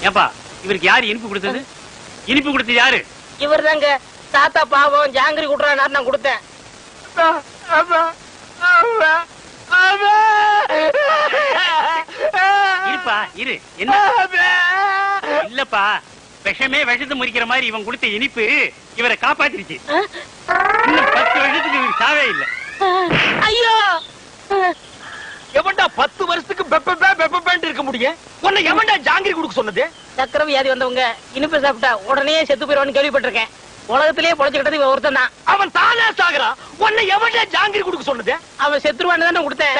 ஏப்பா இவருக்கு யாரு இனிப்பு கொடுத்தது? இனிப்பு கொடுத்தது யாரு? இவர் தாங்க. தாத்தா பாவம் ஜாங்கிரி குடுறாரு, நான் கொடுத்தேன். இருப்பா இரு. என்ன இல்லப்பா, விஷமே விஷத்தை முறிக்கிற மாதிரி இவன் கொடுத்த இனிப்பு இவரை காப்பாத்திருச்சு. இன்னும் 10 வருஷத்துக்கு இவருக்கு சாவே இல்ல. ஐயோ, எவன்டா 10 வருஷத்துக்கு பெப்ப இருக்க முடியும்? உன்னை எவன்டா ஜாங்கிரி கொடுக்க சொன்னது? சக்கரை வியாதி வந்தவங்க இனிப்பு சாப்பிட்டா உடனே செத்து போயிடுவான்னு கேள்விப்பட்டிருக்கேன். உலகத்திலேயே பொழைச்சுக்கிட்டது இவன் ஒருத்தன் தான். அவன் தானே சாகுறான். உன்னை எவன்டா ஜாங்கிரி கொடுக்க சொன்னது? அவன் செத்துருவான்னு தானே கொடுத்தேன்.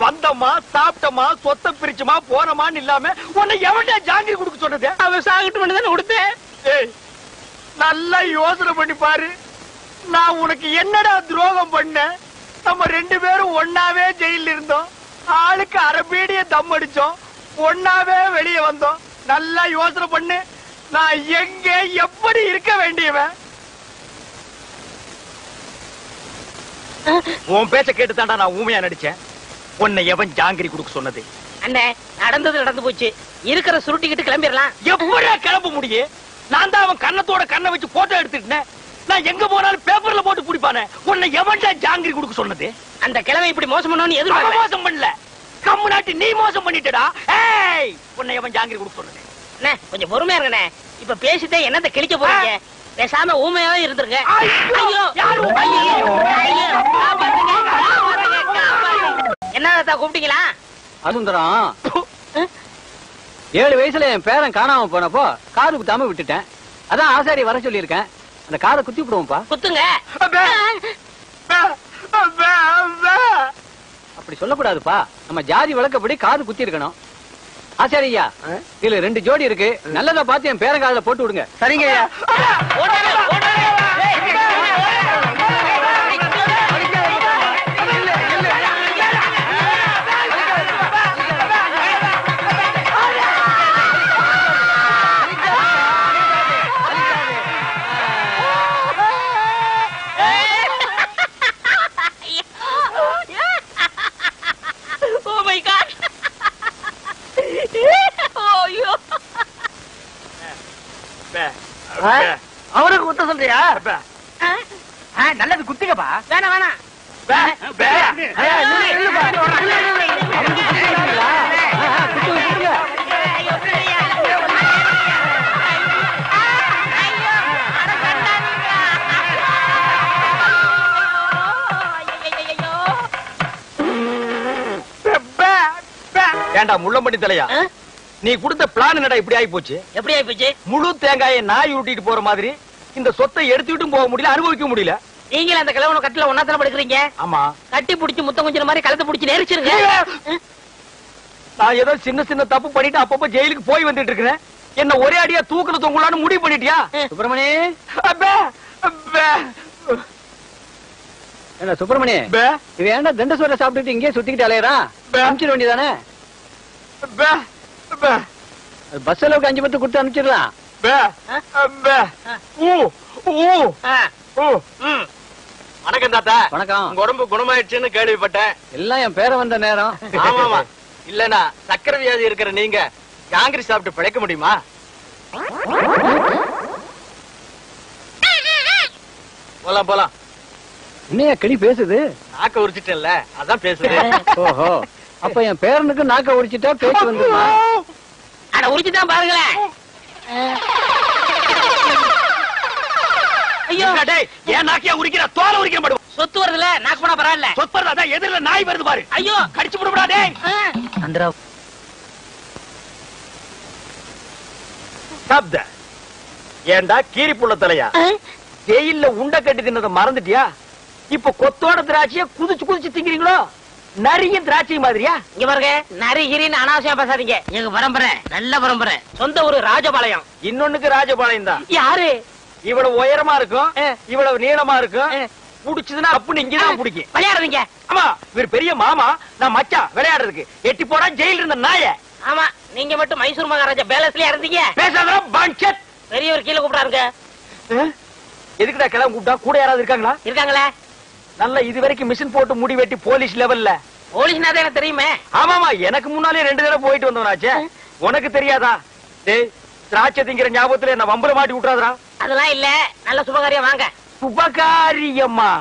வந்தமா சாப்பிட்டமா சொத்த பிரிச்சுமா போனமான்னு இல்லாம உன்னை எவன்டா ஜாங்கிரி கொடுக்க சொன்னது? அவன் சாகட்டு தானே கொடுத்தேன். நல்லா யோசனை பண்ணி பாரு. நான் உனக்கு என்னடா துரோகம் பண்ண? நம்ம 2 பேரும் ஒன்னாவே ஜெயில இருந்தோம். ஆளுக்கு அரபீடிய தம் அடிச்சோம். ஒன்னாவே வெளியே வந்தோம். நல்லா யோசனை பண்ணு. நான் எங்க எப்படி இருக்க வேண்டியவன்? உன் பேச்ச கேட்டுதான்டா நான் ஊமையா நடிச்சேன். உன்னை எவன் ஜாங்கிரி கொடுக்க சொன்னது? அண்ணே, நடந்தது நடந்து போச்சு. இருக்கிற சுருட்டிக்கிட்டு கிளம்பிடலாம். எப்படியா கிளம்ப முடியும்? நான் தான் அவன் கண்ணத்தோட கண்ணை வச்சு போட்டோ எடுத்துட்டேன். நான் எங்க போனாலும் பேப்பர்ல போட்டு பிடிப்பானே. உன்னை எவன்டா ஜாங்கிரி கொடுக்க சொன்னது? அந்த கிழமை இப்படி மோசம் பண்ணணும்னு எதிர்பார்க்க. மோசம் பண்ணல, கம்மு நாட்டி நீ மோசம் பண்ணிட்டடா. ஏய், உன்னை எவன் ஜாங்கிரி கொடுக்க சொன்னது? அண்ணே, கொஞ்சம் பொறுமையா இருங்கண்ணே. இப்ப பேசிட்டே என்னத்த கிழிக்க போறீங்க? பேசாம ஊமையாவே இருந்துருங்க. ஐயோ, என்ன கூப்பிட்டீங்களா? அசுந்தரம், 7 வயசுல என் பேரன் காணாம போனப்போ காது குத்தாம விட்டுட்டேன். அதான் ஆசாரி வர சொல்லி இருக்கேன். அந்த காதை குத்தி விடுவோம்ப்பா. குத்துங்க. அப்படி சொல்லக்கூடாதுப்பா. நம்ம ஜாதி வழக்கப்படி காது குத்தி இருக்கணும். ஆசாரியா, இதுல 2 ஜோடி இருக்கு. நல்லதா பார்த்து என் பேரன் காதுல போட்டு விடுங்க. சரிங்க ஐயா. அவருக்கு குத்த சொல்றியா? நல்லது குத்துக்கப்பா. வேணாம் வேணாம். ஏண்டா முள்ளம்பட்டி தலையா, நீ கொடுத்த பிளான் என்னடா இப்படி ஆகி போச்சு? எப்படி ஆகி போச்சு? முழு தேங்காயை நாய் உருட்டிட்டு போற மாதிரி இந்த சொத்தை எடுத்துட்டும் போக முடியல, அனுபவிக்க முடியல. நீங்க அந்த கிழவன கட்டில ஒன்னாத்தல படுக்கிறீங்க. ஆமா, கட்டி புடிச்சு முத்தம் கொஞ்சம் மாதிரி கழுத்தை புடிச்சு நெரிச்சிருங்க. நான் ஏதோ சின்ன சின்ன தப்பு பண்ணிட்டு அப்பப்ப ஜெயிலுக்கு போய் வந்துட்டு இருக்கிறேன். என்ன ஒரே அடியா தூக்குல தொங்கலான்னு முடிவு பண்ணிட்டியா? சுப்பிரமணி, என்ன சுப்பிரமணி, இவன் ஏன்டா தண்டசோரை சாப்பிட்டுட்டு இங்கே சுத்திக்கிட்டு அலையறான்? அனுப்பிச்சிட வேண்டியதானே? பஸ் அளவுக்கு 5 பத்து கொடுத்து அனுப்பிச்சிடலாம். வணக்கம் தாத்தா. வணக்கம். உங்க உடம்பு குணமாயிடுச்சுன்னு கேள்விப்பட்டேன். எல்லாம் என் பேரை வந்த நேரம். ஆமாமா, இல்லனா சக்கரை வியாதி இருக்கிற நீங்க ஜாங்கிரி சாப்பிட்டு பிழைக்க முடியுமா? போலாம் போலாம். என்னையா கிளி பேசுது? நாக்க உரிச்சிட்டேன்ல, அதான் பேசுது. ஓஹோ, அப்ப என் பேரனுக்கு நாக்க உரிச்சிட்டா பேச்சு வந்துருமா? அட உரிச்சுதான் பாருங்களேன். ஐயோ டேய், ஏன் நாக்கியா உரிக்கிற? தோலை உரிக்க மாட்டோம். சொத்து வருதுல, நாக்கு போனா பரவாயில்ல. சொத்து வருதா? எதிரில நாய் வருது பாரு. ஐயோ, கடிச்சு போடுடா டேய். அந்தரா சாப்த. ஏண்டா கீரி புள்ள தலையா, ஜெயில்ல உண்ட கட்டி தின்னத மறந்துட்டியா? இப்ப கொத்தோட திராட்சைய குதிச்சு குதிச்சு திங்கிறீங்களோ? நரிய திராட்சை மாதிரியா? இங்க பாருங்க, நரிகிரின்னு அனாவசியம் பேசாதீங்க. எங்க பரம்பரை நல்ல பரம்பரை. சொந்த ஊரு ராஜபாளையம். இன்னொன்னுக்கு ராஜபாளையம் தான். யாரு? இவ்வளவு உயரமா இருக்கும், இவ்வளவு நீளமா இருக்கும். புடிச்சதுன்னா அப்படின்னு இங்கதான் பிடிக்கும். விளையாடுறீங்க? ஆமா, இவர் பெரிய மாமா, நான் மச்சான் விளையாடுறதுக்கு. எட்டி போடா ஜெயில இருந்த நாய. ஆமா, நீங்க மட்டும் மைசூர் மகாராஜா பேலஸ்லயா இருந்தீங்க. பேசாத பஞ்சத். பெரியவர் கீழே கூப்பிடாருங்க. எதுக்குடா கிளம்ப கூப்பிட்டா? கூட யாராவது இருக்காங்களா? இருக்காங்களே. நல்ல இது வரைக்கும் மிஷின் போட்டு முடி வெட்டி போலீஸ் லெவல்ல. போலீஸ்னா தான் எனக்கு தெரியுமே. ஆமாமா, எனக்கு முன்னாலே 2 தடவை போயிட்டு வந்தவனாச்சே. உனக்கு தெரியாதா? டேய் திராட்சை திங்கிற ஞாபகத்துல என்ன வம்பல மாட்டி விட்டுறாதடா. அதெல்லாம் இல்ல, நல்ல சுபகாரியம் வாங்க. சுபகாரியம்மா.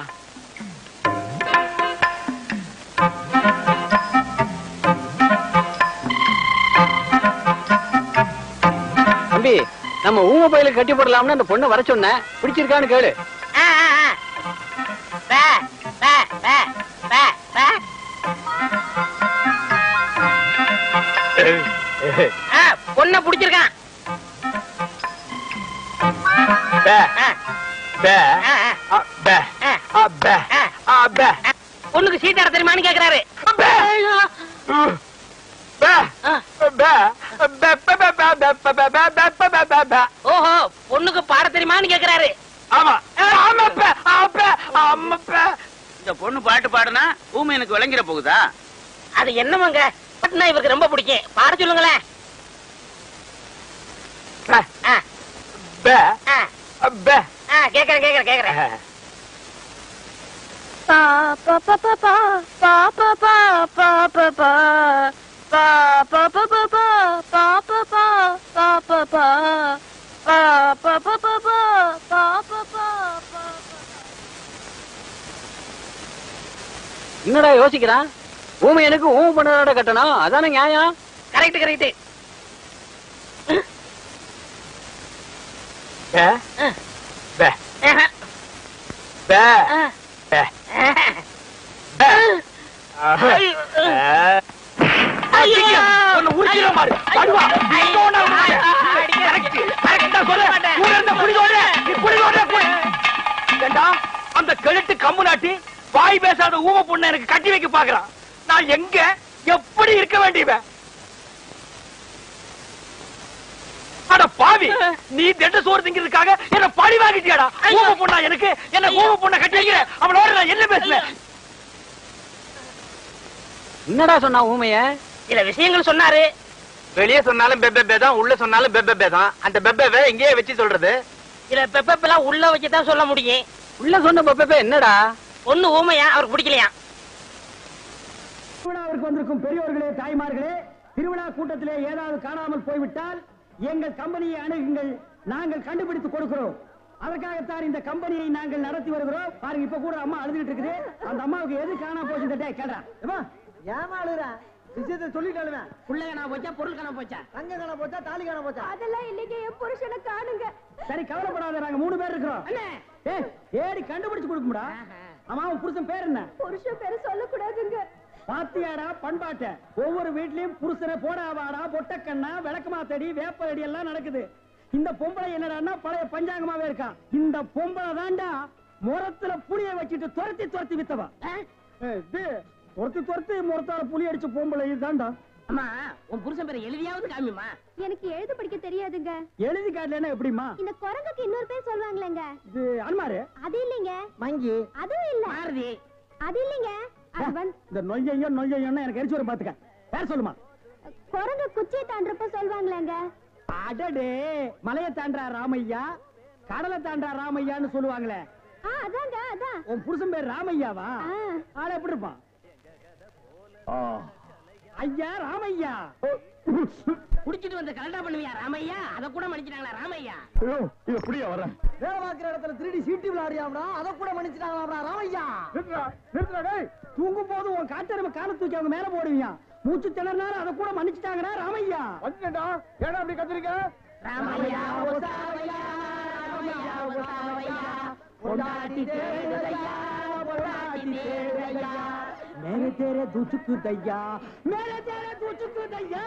தம்பி, நம்ம ஊம பயில கட்டி போடலாம்னு அந்த பொண்ணை வர சொன்னேன், பிடிச்சிருக்கான்னு கேளு. பொண்ண பிடிச்சிருக்கான். பொண்ணுக்கு சீட் ஆட தெரியுமான்னு கேக்குறாரு. ஓஹோ, பொண்ணுக்கு பாட தெரியுமான்னு கேக்குறாரு. இந்த பொண்ணு பாட்டு பாடுனா ஊமை எனக்கு விளங்கிற போகுதா? அது என்னமாங்க, பாட்டுனா இவருக்கு ரொம்ப பிடிக்கும், பாட சொல்லுங்களேன். கேக்குறேன் கேக்குறேன். என்னடா யோசிக்கிறான்? ஊமை எனக்கு ஊமை பண்ணதோட கட்டணும், அதானே நியாயம். Correct correct. அந்த கழுத்து கம்பு நாட்டி வாய் பேசாத ஊம பொண்ணு எனக்கு கட்டி வைக்க பாக்குறான். நான் எங்க எப்படி இருக்க வேண்டியவன்? அட பாவி, நீ திட்ட சோறு திங்கிறதுக்காக என்ன பழி வாங்கிட்டியாடா? ஊம பொண்ணா எனக்கு? என்ன ஊம பொண்ணை கட்டி வைக்கிற? அவனோட நான் என்ன பேசுவேன்? என்னடா சொன்னா ஊமைய? சில விஷயங்கள் சொன்னாரு. வெளியே சொன்னாலும் பெப்பே தான், உள்ள சொன்னாலும் பெப்பே தான். அந்த பெப்பே இங்கேயே வச்சு சொல்றது. சில பெப்பெல்லாம் உள்ள வச்சுதான் சொல்ல முடியும். உள்ள சொன்ன பெப்பே என்னடா? பொண்ணு ஊமையா, அவருக்கு பிடிக்கலையா? திருவிழாவிற்கு வந்திருக்கும் பெரியோர்களே, தாய்மார்களே, திருவிழா கூட்டத்திலே ஏதாவது காணாமல் போய்விட்டால் எங்கள் கம்பெனியை அணுகுங்கள், நாங்கள் கண்டுபிடித்து கொடுக்கிறோம். அதற்காகத்தான் இந்த கம்பெனியை நாங்கள் நடத்தி வருகிறோம். பாருங்க, இப்ப கூட அம்மா அழுதுகிட்டு இருக்குது. அந்த அம்மாவுக்கு எது காணாம போச்சு கேட்டா ஏமா அழுறா? விஷயத்தை சொல்லிட்டாலுமே புள்ள காணா போச்சா, பொருள் காணா போச்சா, தங்க காண போச்சா, தாலி காண போச்சா? அதெல்லாம் இல்லைங்க, என் புருஷனை காணுங்க. சரி, கவலைப்படாத, நாங்க 3 பேர் இருக்கிறோம். ஏடி கண்டுபிடிச்சு கொடுக்கும்டா. அம்மா, உன் புருஷன் பேர் என்ன? புருஷன் பேரு சொல்லக்கூடாதுங்க. பாத்தியாடா பண்பாட்ட? ஒவ்வொரு வீட்லயும் புருஷனை போடாவாடா, பொட்டக்கண்ணா, விளக்கமாத்தடி, வேப்படி எல்லாம் நடக்குது. இந்த பொம்பளை என்னடான்னா பழைய பஞ்சாங்கமாவே இருக்கா. இந்த பொம்பளை தாண்டா முரத்துல புளிய வச்சுட்டு துரத்தி துரத்தி வித்தவா. துரத்தி முரத்தால புளி அடிச்ச பொம்பளை இதுதான்டா. அம்மா, உன் புருஷன் பேரை எழுதியாவது காமிமா. எனக்கு எழுத படிக்க தெரியாதுங்க. எழுதி காட்டலன்னா எப்படிமா? இந்த குரங்குக்கு இன்னொரு பேர் சொல்லுவாங்களேங்க. இது அன்மாரு. அது இல்லைங்க. மங்கி. அதுவும் இல்ல. மாருதி. அது இல்லைங்க. இந்த நொய்யன்னு எனக்கு எரிச்சு வர பாத்துக்க. பேர் சொல்லுமா? குரங்கு குச்சியை தாண்டறப்ப சொல்லுவாங்களேங்க. அடடே, மலையை தாண்டா ராமையா, கடலை தாண்டா ராமையான்னு சொல்லுவாங்களே. அதாங்க, அதான். உன் புருஷன் பேர் ராமையாவா? ஆள எப்படி இருப்பான்? ஐயா ராமையா. குடிச்சிட்டு வந்து கலண்டா பண்ணுவியா ராமையா? அத கூட மன்னிச்சிட்டாங்களா ராமையா? இது புடியா வர வேலை பார்க்கிற இடத்துல 3D சீட்டி விளையாடியாம்டா, அத கூட மன்னிச்சிட்டாங்களா ராமையா? நிறுத்துடா டேய், தூங்கும் போது உன் காட்டெருமை காலை தூக்கி அவங்க மேல போடுவீங்க. மூச்சு திணறனால அத கூட மன்னிச்சிட்டாங்கடா ராமையா. வந்துடா, ஏடா அப்படி கத்துறீங்க? ராமையா ஓசாவையா, ராமையா ஓசாவையா, பொண்டாட்டி தேடுதையா, பொண்டாட்டி தேடுதையா, மேரே தேரே துச்சுக்கு தையா, மேரே தேரே துச்சுக்கு தையா.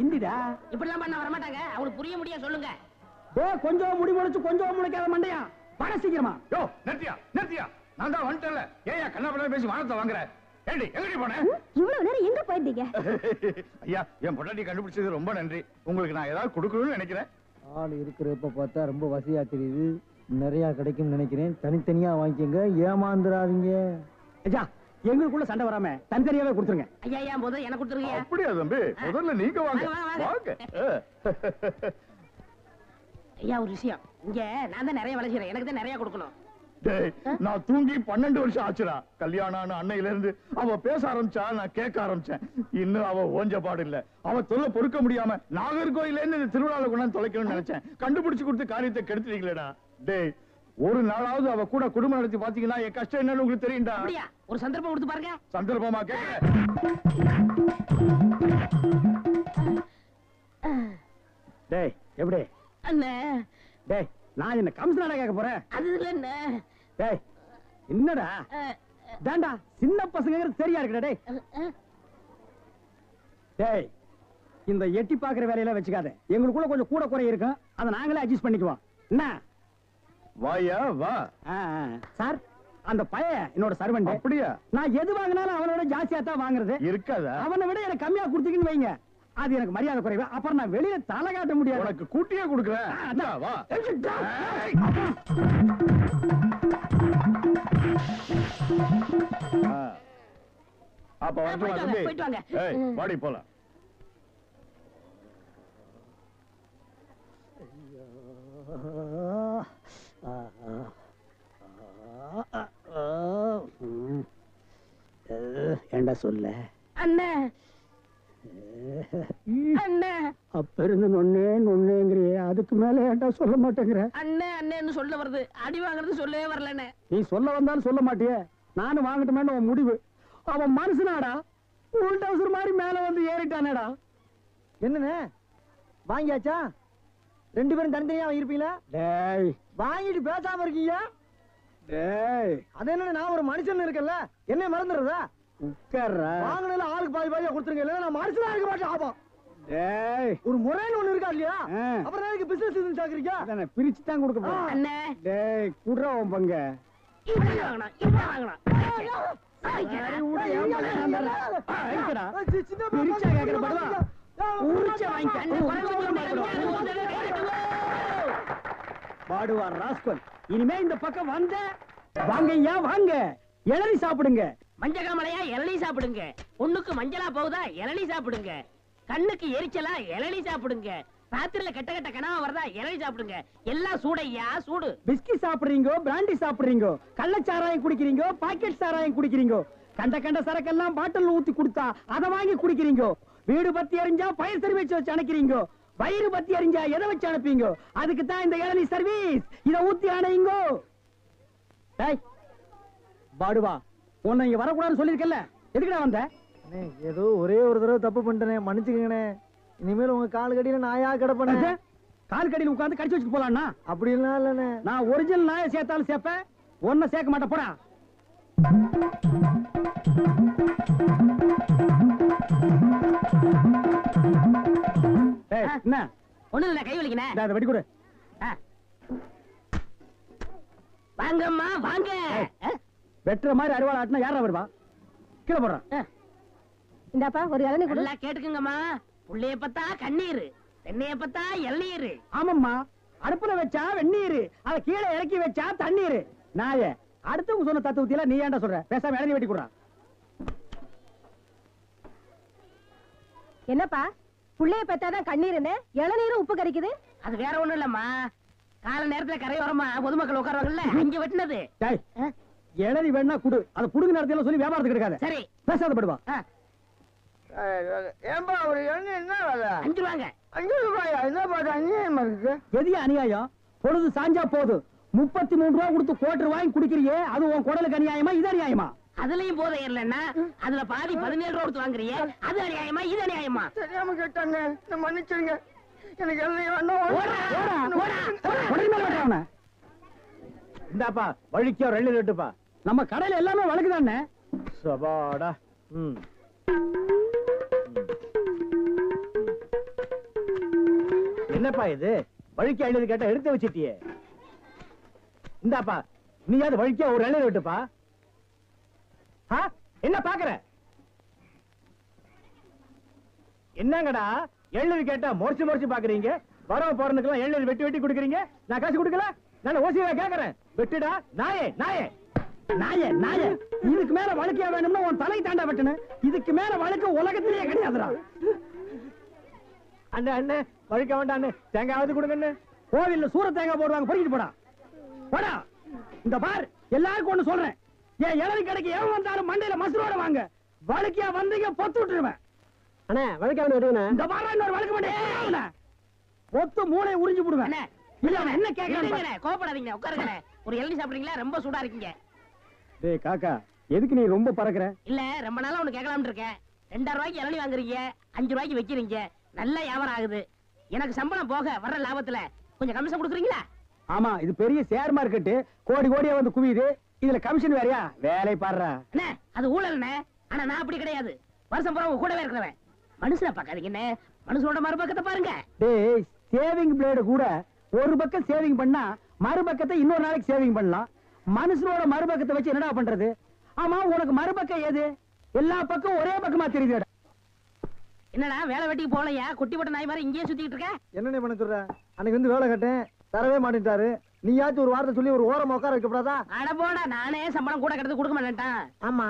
இந்திடா இப்படிலாம் பண்ண வர மாட்டாங்க, அவங்களுக்கு புரிய முடிய சொல்லுங்க. கொஞ்சம் முடி முளைச்சு கொஞ்சம் முளைக்காத மண்டையா, வர சீக்கிரமா. யோ நிறுத்தியா, நான் தான் வந்துட்டேன்ல. ஏயா கண்ணா பேசி வானத்தை வாங்குற? ஏண்டி எங்கடி போன? இவ்வளவு நேரம் எங்க போயிருந்தீங்க? ஐயா, என் பொண்டாட்டி கண்டுபிடிச்சது ரொம்ப நன்றி. உங்களுக்கு நான் ஏதாவது கொடுக்கணும்னு நினைக்கிறேன். ஆள் இருக்கிறப்ப பார்த்தா ரொம்ப வசதியா தெரியுது. நிறைய கிடைக்கும் நினைக்கிறேன். தனித்தனியா வாங்கிக்கங்க, ஏமாந்துடாதீங்க. ஐயா, எங்களுக்குள்ள சண்டை வராம தனித்தனியாவே கொடுத்துருங்க. ஐயா முதல்ல எனக்கு கொடுத்துருங்க. அப்படியா தம்பி? முதல்ல நீங்க வாங்க. வாங்க. ஐயா, ஒரு விஷயம், இங்க நான் தான் நிறைய வேலை செய்யறேன், எனக்கு தான் நிறைய கொடுக்கணும். நான் தூங்கி 12 வருஷம் ஆச்சுடா. கல்யாணம் அன்னையில இருந்து அவ பேச ஆரம்பிச்சா நான் கேட்க ஆரம்பிச்சேன். இன்னும் அவ ஓஞ்ச பாடு இல்ல. அவ தொல்லை பொறுக்க முடியாம நாகர்கோயில இருந்து திருவிழாவில் கொண்டாந்து தொலைக்கணும்னு நினைச்சேன். கண்டுபிடிச்சு கொடுத்து காரியத்தை கெடுத்துட்டீங்களேடா. டேய், ஒரு நாளாவது அவ கூட குடும்பம் நடத்தி பாத்தீங்கன்னா என் கஷ்டம் என்னன்னு உங்களுக்கு தெரியும்டா. ஒரு சந்தர்ப்பம் கொடுத்து பாருங்க. சந்தர்ப்பமா கேட்க. டேய் எப்படி அண்ணே? டேய் நான் என்ன கம்சனாடா கேட்க போறேன்? அது இல்ல அண்ணே. டேய் என்னடா தாண்டா சின்ன பசங்க சரியா இருக்குடா. டேய் டேய் இந்த எட்டி பாக்குற வேலையெல்லாம் வச்சுக்காத. எங்களுக்குள்ள கொஞ்சம் கூட குறை இருக்கும், அதை நாங்களே அட்ஜஸ்ட் பண்ணிக்குவோம். என்ன வாயா வா. சார் அந்த பையன் என்னோட சர்வெண்ட். அப்படியா? நான் எது வாங்கினாலும் அவனோட ஜாஸ்தியா தான் வாங்குறது. இருக்காதா? அவனை விட எனக்கு கம்மியா கொடுத்தீங்கன்னு வைங்க, அது எனக்கு மரியாதை குறைவு. அப்புறம் நான் வெளியில தலை காட்ட முடியாது. உனக்கு கூட்டியே கொடுக்குறேன். வா. அப்ப வந்து போயிட்டு வாங்க. வாடி போலாம். ஏண்டா சொல்ல அண்ணே? அண்ணே அப்ப இருந்து நொன்னேங்கிறியே, அதுக்கு மேல ஏண்டா சொல்ல மாட்டேங்கிற? அண்ணே அண்ணேன்னு சொல்ல வருது, அடி வாங்குறது சொல்லவே வரலண்ணே. நீ சொல்ல வந்தாலும் சொல்ல மாட்டியே, நானும் வாங்கட்டுமேன்னு உன் முடிவு. அவன் மனுஷனாடா, உள் டவுசர் மாதிரி மேல வந்து ஏறிட்டானேடா. என்னண்ணே வாங்கியாச்சா? 2 பேரும் தனித்தனியா இருப்பீங்களா? டேய் வாங்கிட்டு பேசாம இருக்கீங்க. டேய் அது என்ன, நான் ஒரு மனுஷன் இருக்கல, என்ன மறந்துடுறதா? உட்கார்றா. வாங்கினால ஆளுக்கு பாதி பாதியா கொடுத்துருங்க, இல்ல நான் மனுஷனா இருக்க மாட்டேன். ஆபம். டேய் ஒரு முறைன்னு ஒண்ணு இருக்கா இல்லையா? அப்புறம் எதுக்கு பிசினஸ் சாக்குறீங்க? அதானே பிரிச்சு தான் கொடுக்க போறேன். அண்ணே டேய் குடுறா உன் பங்க. இவ்வளவு வாங்கலாம், இவ்வளவு வாங்கலாம். பிரிச்சா கேக்குற படுவா, உரிச்சா பாடுவா ராஸ்கல். இனிமே இந்த பக்கம் வந்த வாங்கய்யா வாங்க, இளநீ சாப்பிடுங்க. மஞ்ச காமலையா இளநீ சாப்பிடுங்க. பொண்ணுக்கு மஞ்சளா போகுதா இளநீ சாப்பிடுங்க. கண்ணுக்கு எரிச்சலா இளநீ சாப்பிடுங்க. ராத்திரில கெட்ட கெட்ட கனவா வருதா இளநீ சாப்பிடுங்க. எல்லாம் சூடையா சூடு. பிஸ்கி சாப்பிடுறீங்க, பிராண்டி சாப்பிடுறீங்க, கள்ளச்சாராயம் குடிக்கிறீங்க, பாக்கெட் சாராயம் குடிக்கிறீங்க, கண்ட கண்ட சரக்கெல்லாம் பாட்டில் ஊத்தி கொடுத்தா அதை வாங்கி குடிக்கிறீங்க. வீடு பத்தி எரிஞ்சா பயிர் சர்வீஸ் வச்சு அணைக்கிறீங்க. வயிறு பத்தி எரிஞ்சா எதை வச்சு அனுப்பீங்க? அதுக்கு தான் இந்த இளநீ சர்வீஸ். இத ஊத்தி அணையுங்க. டேய் பாடுவா, உன்னை இங்க வரக்கூடாதுன்னு சொல்லிருக்கல, எதுக்குடா வந்த? ஏதோ ஒரே ஒரு தடவை தப்பு பண்ணிட்டேனே, மன்னிச்சுக்கங்கண்ணே. இனிமேல் உங்க கால் கடியில நாயா கிடப்பேன். கால் கடியில் உட்கார்ந்து கடிச்சு வச்சுட்டு போலாம்னா? அப்படிலாம் இல்லண்ணே. நான் ஒரிஜினல் நாயை சேர்த்தாலும் சேர்ப்பேன், ஒன்ன சேர்க்க மாட்டேன். போடா. என்ன ஒண்ணு இல்ல, கை வலிக்கினேன். அதை வெட்டி கொடு. வாங்கம்மா வாங்க. வெட்டுற மாதிரி அறுவாள் ஆட்டினா யாரா வருவா? கீழே போடுறான். இந்தாப்பா ஒரு இளநீ கொடு. நல்லா கேட்டுக்குங்கம்மா. புள்ளைய பத்தா கண்ணீர், தென்னைய பத்தா இளநீர். ஆமாம்மா, அடுப்புல வச்சா வெந்நீர், அதை கீழே இறக்கி வச்சா தண்ணீர். நாய அடுத்தவங்க சொன்ன தத்துவத்தில நீ ஏன்டா சொல்ற? பேசாம இளநீ வெட்டி கொடுறான். என்னப்பா புள்ளைய பெத்தாதான் கண்ணீருன்னு இளநீரும் உப்பு கறிக்குது? அது வேற ஒண்ணும் இல்லம்மா, கால நேரத்துல கரையோரமா பொதுமக்கள் உட்காருவாங்கல்ல, அங்க வெட்டினது. டேய் இளநீ வேணா குடு, அதை புடுங்க நேரத்துல சொல்லி வியாபாரத்துக்கு எடுக்காத. சரி பேசாத படுவா. ஏன்பா ஒரு இளநீ என்ன வேலை? 5 ரூபாங்க. 5 ரூபாயா? என்ன பாட்டு அநியாயமா இருக்கு. எதியா அநியாயம்? பொழுது சாஞ்சா போது 33 ரூபாய் கொடுத்து கோட்டர் வாங்கி குடிக்கிறியே, அது உன் குடலுக்கு அநியாயமா இது அநியாயமா? அதுலயும் போதை இல்லன்னா அதுல பாதி 17 ரூபா கொடுத்து வாங்குறியே, அது அநியாயமா இது அநியாயமா? தெரியாம கேட்டாங்க, நான் மன்னிச்சிருங்க. எனக்கு இளநீ வேண்டாம். இந்தாப்பா வழிக்கோ 2 லிட்டருப்பா. நம்ம கடையில எல்லாமே வழக்குதானே. சபாடா. என்னப்பா இது வழிக்கு 50 கேட்டா எடுத்து வச்சிட்டியே. இந்தாப்பா நீயாவது வழிக்கோ ஒரு 2 லிட்டருப்பா. என்ன பாக்குற? என்னங்கடா 7 கேட்டா மொறிச்சு மொறிச்சு பாக்குறீங்க? வரவ போறதுக்கெல்லாம் 7 வெட்டி வெட்டி குடுக்குறீங்க, நான் காசு கொடுக்கல. நான் ஓசியா கேக்குறேன், வெட்டுடா நாயே நாயே நாயே நாயே. இதுக்கு மேல வழக்கியா வேணும்னா உன் தலை தாண்டா வெட்டணும். இதுக்கு மேல வழக்கு உலகத்திலேயே கிடையாதுடா. அண்ணே அண்ணே வழிக்க வேண்டாம், தேங்காயாவது கொடுங்க. கோவில்ல சூர தேங்காய் போடுவாங்க, பொறிக்கிட்டு போடா போடா. இந்த பார், எல்லாருக்கும் ஒண்ணு சொல்றேன். என் இளநீ கடைக்கு எவன் வந்தாலும் மண்டையில மசுரோட வாங்க. வழுக்கியா வந்தீங்க பொத்து விட்டுருவேன். அண்ணே வழுக்காம விடுங்க. இந்த பாரு, இன்னொரு வழுக்க மாட்டேன். பொத்து மூளை உறிஞ்சு போடுவேன். இல்ல அவன் என்ன கேக்குறான்? கோபப்படாதீங்க, உட்காருங்க. ஒரு இளநீ சாப்பிடுறீங்களா? ரொம்ப சூடா இருக்கீங்க. டேய் காக்கா, எதுக்கு நீ ரொம்ப பறக்குற? இல்ல, ரொம்ப நாளா ஒண்ணு கேட்கலாம்னு இருக்கேன். 2000 ரூபாய்க்கு இளநீ வாங்குறீங்க, 5 ரூபாய்க்கு வைக்கிறீங்க. நல்ல வியாபாரம் ஆகுது. எனக்கு சம்பளம் போக வர்ற லாபத்துல கொஞ்சம் கமிஷன் கொடுக்குறீங்களா? ஆமா, இது பெரிய ஷேர் மார்க்கெட். கோடி கோடியா வந்து குவியுது. இதுல கமிஷன் வேறயா? வேலை பாடுறா. அண்ணே, அது ஊழல்ண்ணே. ஆனா நான் அப்படி கிடையாது. வருஷம் பூரா உங்க கூடவே இருக்கிறவன். மனுஷனை பார்க்காதீங்க என்ன, மனுஷனோட மறுபக்கத்தை பாருங்க. டேய், சேவிங் பிளேடு கூட ஒரு பக்கம் சேவிங் பண்ணா மறுபக்கத்தை இன்னொரு நாளைக்கு சேவிங் பண்ணலாம். மனுஷனோட மறுபக்கத்தை வச்சு என்னடா பண்றது? ஆமா, உனக்கு மறுபக்கம் ஏது? எல்லா பக்கம் ஒரே பக்கமா தெரியுது. என்னடா வேலை வெட்டிக்கு போகலையா? குட்டி போட்ட நாய் மாதிரி இங்கேயே சுத்திட்டு இருக்க. என்னென்ன பண்ண சொல்ற? அன்னைக்கு வந்து வேலை கட்டேன், தரவே மாட்டேன்ட்டாரு. நீயாச்சும் ஒரு வார்த்தை சொல்லி ஒரு ஓரமா உட்கார வைக்கப்படாதா? அட போடா, நானே சம்பளம் கூட கிடந்து கொடுக்க மாட்டேன்ட்டான். ஆமா,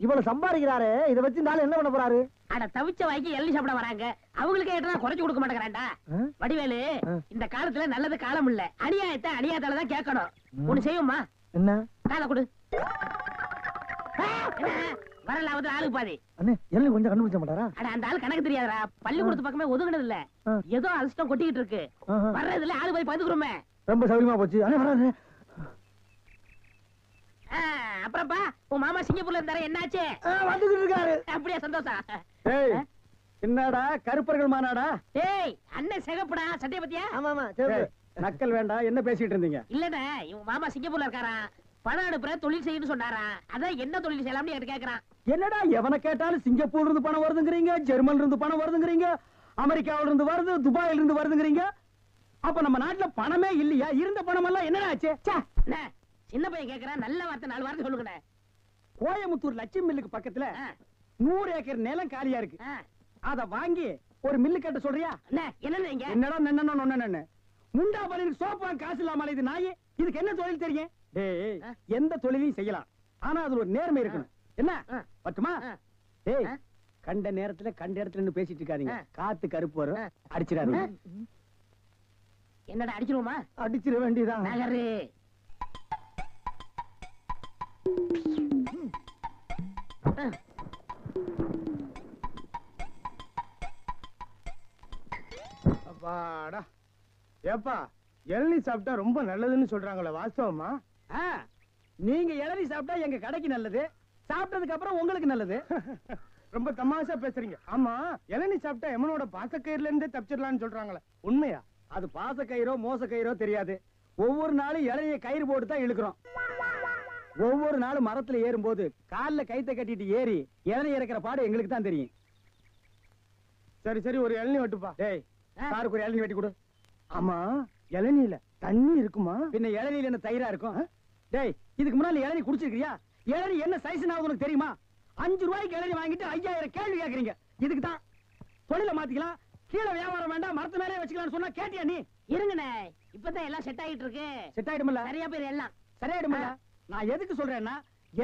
இவ்வளவு சம்பாதிக்கிறாரு, இதை வச்சு இந்த ஆளு என்ன பண்ண போறாரு? அட தவிச்ச வாய்க்கு எள்ளி சாப்பிட வராங்க. அவங்களுக்கு ஏற்றா குறைச்சு கொடுக்க மாட்டேங்கிறான்டா. வடிவேலு, இந்த காலத்துல நல்லது காலம் இல்ல, அநியாயத்தை அநியாயத்தாலதான் கேட்கணும். ஒண்ணு செய்யுமா? என்ன? காலை கொடு. வரலாவது ஆளுக்கு பாதி. அண்ணே, எள்ளி கொஞ்சம் கண்டுபிடிச்ச மாட்டாரா? அட அந்த ஆளு கணக்கு தெரியாதரா? பள்ளிக்கூடத்து பக்கமே ஒதுங்கினது இல்ல. ஏதோ அலசிட்டம் கொட்டிக்கிட்டு இருக்கு. வர்றதுல ஆளு போய் பதுக்குறோமே. ரொம்ப சௌரியமா போச்சு. அண்ணே வராரு. அப்புறம்ப்பா, உன் மாமா சிங்கப்பூர்ல இருந்தாரு, என்னாச்சு? வந்துகிட்டு இருக்காரு. அப்படியே சந்தோஷம். ஏய், என்னடா கருப்பர்கள் மாநாடா? ஏய், அண்ணன் சிகப்புடா, சட்டைய பத்தியா? ஆமாமா, நக்கல் வேண்டாம். என்ன பேசிட்டு இருந்தீங்க? இல்லடா, இவன் மாமா சிங்கப்பூர்ல இருக்காராம். பணம் அனுப்புற தொழில் செய்யணும்னு சொன்னாரா. அதான் என்ன தொழில் செய்யலாம்னு என்கிட்ட கேக்குறான். என்னடா எவனை கேட்டாலும் சிங்கப்பூர்ல இருந்து பணம் வருதுங்கிறீங்க, ஜெர்மன்ல இருந்து பணம் வருதுங்கிறீங்க, அமெரிக்காவில இருந்து வருது, துபாயில இருந்து வருதுங்கிறீங்க. அப்ப நம்ம நாட்டுல பணமே இல்லையா? இருந்த பணம் எல்லாம் என்னடா ஆச்சு? சின்ன பையன் கேக்குறான், நல்ல வார்த்தை 4 வார்த்தை சொல்லுங்க. கோயம்புத்தூர் லட்சுமி மில்லுக்கு பக்கத்துல 100 ஏக்கர் நிலம் காலியா இருக்கு. அத வாங்கி ஒரு மில்லு கட்ட சொல்றியா? என்னடா நன்னன்னு முண்டா பலின் சோப்பா காசு இல்லாம இது நாயே. இதுக்கு என்ன தொழில் தெரியும்? டேய், எந்த தொழிலையும் செய்யலாம், ஆனா அதுல ஒரு நேர்மை இருக்கணும். என்ன பட்டுமா? டேய், கண்ட நேரத்துல கண்ட இடத்துல நின்னு பேசிட்டு இருக்காதீங்க. காத்து கருப்பு வரும், அடிச்சிடாதீங்க. என்னடா அடிச்சிருவோமா? அடிச்சிட வேண்டியதான். நகரு. அப்பாடா. ஏப்பா, இளநீ சாப்பிட்டா ரொம்ப நல்லதுன்னு சொல்றாங்களே, வாஸ்தவமா? நீங்க இளநீ சாப்பிட்டா எங்க கடைக்கு நல்லது, சாப்பிட்டதுக்கு அப்புறம் உங்களுக்கு நல்லது. ரொம்ப தமாஷா பேசுறீங்க. ஆமா, இளநீ சாப்பிட்டா எமனோட பாசக்கயிறுல இருந்தே தப்பிச்சிடலாம்னு சொல்றாங்களே, உண்மையா? அது பாசக்கயிறோ மோசக்கயிறோ தெரியாது. ஒவ்வொரு நாளும் இளநிய கயிறு போட்டு தான் இழுக்கிறோம். ஒவ்வொரு நாளும் மரத்துல ஏறும்போது கால்ல கைத்த கட்டிட்டு ஏறி இளநீ இறக்கிற பாடு எங்களுக்கு தான் தெரியும். சரி சரி, ஒரு இளநீ வெட்டுப்பா. டேய், சாருக்கு ஒரு இளநீ வெட்டி கொடு. ஆமா, இளநீல தண்ணி இருக்குமா? பின்ன இளநீல என்ன தயிரா இருக்கும்? டேய், இதுக்கு முன்னால இளநீ குடிச்சிருக்கியா? இளநீ என்ன சைஸ் உனக்கு தெரியுமா? 5 ரூபாய்க்கு இளநீ வாங்கிட்டு 5000 கேள்வி கேக்குறீங்க. இதுக்கு தான் தொழில மாத்திக்கலாம், கீழே வியாபாரம் வேண்டாம், மரத்து மேலே வச்சுக்கலாம்னு சொன்னா கேட்டியா நீ? இருங்கண்ணே, இப்பதான் எல்லாம் செட் ஆயிட்டு இருக்கு. செட் ஆயிடும்ல? சரியா பேர் எல்லாம் சரியாயிடும்ல? நான் எதுக்கு சொல்றேன்னா,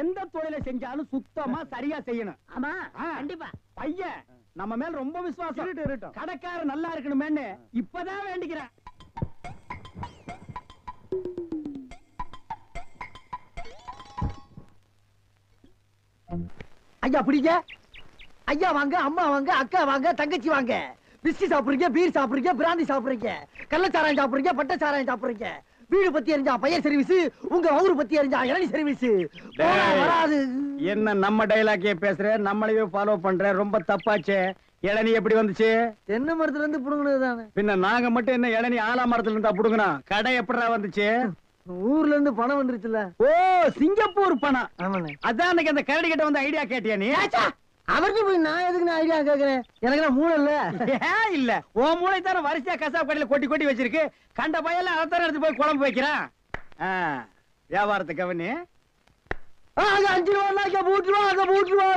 எந்த தொழிலை செஞ்சாலும் சுத்தமா சரியா செய்யணும். ஆமா, கண்டிப்பா. பையன் நம்ம மேல ரொம்ப விசுவாசம். கடைக்கார நல்லா இருக்கணுமேன்னு இப்பதான் வேண்டிக்கிறேன். ஐயா பிடிங்க. ஐயா வாங்க, அம்மா வாங்க, அக்கா வாங்க, தங்கச்சி வாங்க. பிஸ்கி சாப்பிடுறீங்க, பீர் சாப்பிடுறீங்க, பிராந்தி சாப்பிடுறீங்க, கள்ளச்சாராயம் சாப்பிடுறீங்க, பட்டச்சாராயம் சாப்பிடுறீங்க. வீடு பத்தி எரிஞ்சா பையன் சர்வீஸ், உங்க ஊரு பத்தி எரிஞ்சா இளநீ சர்வீஸ். வராது. என்ன நம்ம டைலாக்கே பேசுற, நம்மளையே ஃபாலோ பண்ற, ரொம்ப தப்பாச்சே. இளநீ எப்படி வந்துச்சு? தென்னை மரத்துல இருந்து புடுங்கினதுதானே. பின்ன நாங்க மட்டும் என்ன இளநீ ஆலா மரத்துல இருந்தா புடுங்கணும்? கடை எப்படா வந்துச்சு? ஊர்ல இருந்து பணம் வந்துருச்சுல. ஓ, சிங்கப்பூர் பணம். ஆமாண்ணே. அதான் அன்னைக்கு அந்த கரடி கிட்ட வந்து ஐடியா கேட்டியா நீ? அவருக்கு போய் நான் எதுக்கு ஐடியா கேக்குறேன்? எனக்கு நான் மூளை இல்ல. ஏன் இல்ல? உன் மூளை தானே வரிசையா கசாப் கடையில கொட்டி கொட்டி வச்சிருக்கு. கண்ட பையெல்லாம் அதைத்தானே எடுத்து போய் குழம்பு வைக்கிறான். வியாபாரத்தை கவனி. 5 ரூபா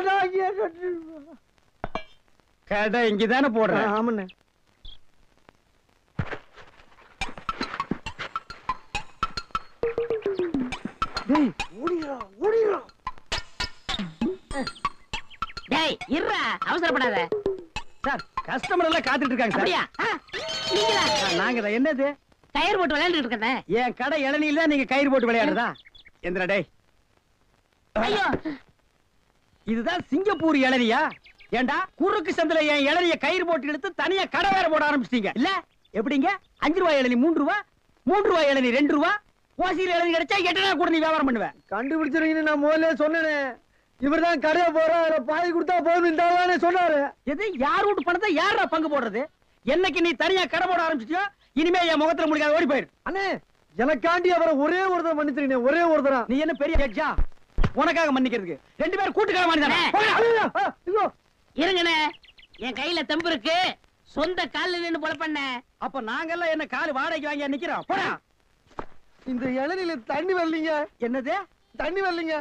கடை இங்கதானே போடுறேன். ஆமாண்ணே. டேய், இருடா, அவசரப்படாத. சார், கஸ்டமர் எல்லாம் காத்துட்டு இருக்காங்க சார். அப்படியா? நீங்களா? நாங்க தான். என்னது? கயிறு போட்டு விளையாண்டுட்டு இருக்கேன். என் கடை இளநீல நீங்க கயிறு போட்டு விளையாடுறதா? எந்திரா டேய். ஐயோ இதுதான் சிங்கப்பூர் இளநியா? ஏண்டா குறுக்கு சந்தில என் இளநிய கயிறு போட்டு இழுத்து தனியா கடை வேற போட ஆரம்பிச்சிட்டீங்க இல்ல? எப்படிங்க 5 ரூபாய் இளநி 3 ரூபாய், 3 ரூபாய் இளநி 2 ரூபாய், ஓசியில் இளநி கிடைச்சா 8 நாள் கூட நீ வியாபாரம் பண்ணுவேன். கண்டுபிடிச்சிருக்கீங்க, நான் முதல்ல சொன்னேனே. இவர்தான் கடையை போற பாதி கொடுத்தா போதும் சொன்னாரு. எது யார் வீட்டு பணத்தை யாரா பங்கு போடுறது? என்னைக்கு நீ தனியா கடை போட ஆரம்பிச்சிட்டியோ இனிமே என் முகத்துல முடிக்காத ஓடி போயிரு. அண்ணே எனக்காண்டி அவரை ஒரே ஒருத்தர் மன்னிச்சிருக்கீங்க, ஒரே ஒருத்தரா. நீ என்ன பெரிய ஜட்ஜா உனக்காக மன்னிக்கிறதுக்கு? 2 பேரும் கூட்டுக்காக மன்னிச்சானே. இருங்கண்ணே, என் கையில தெம்பு இருக்கு, சொந்த கால்ல நின்னு போல பண்ண. அப்ப நாங்கெல்லாம் என்ன கால் வாடகைக்கு வாங்கி நிக்கிறோம்? போடா. இந்த இளநில தண்ணி வரலீங்க. என்னது தண்ணி வரலீங்க?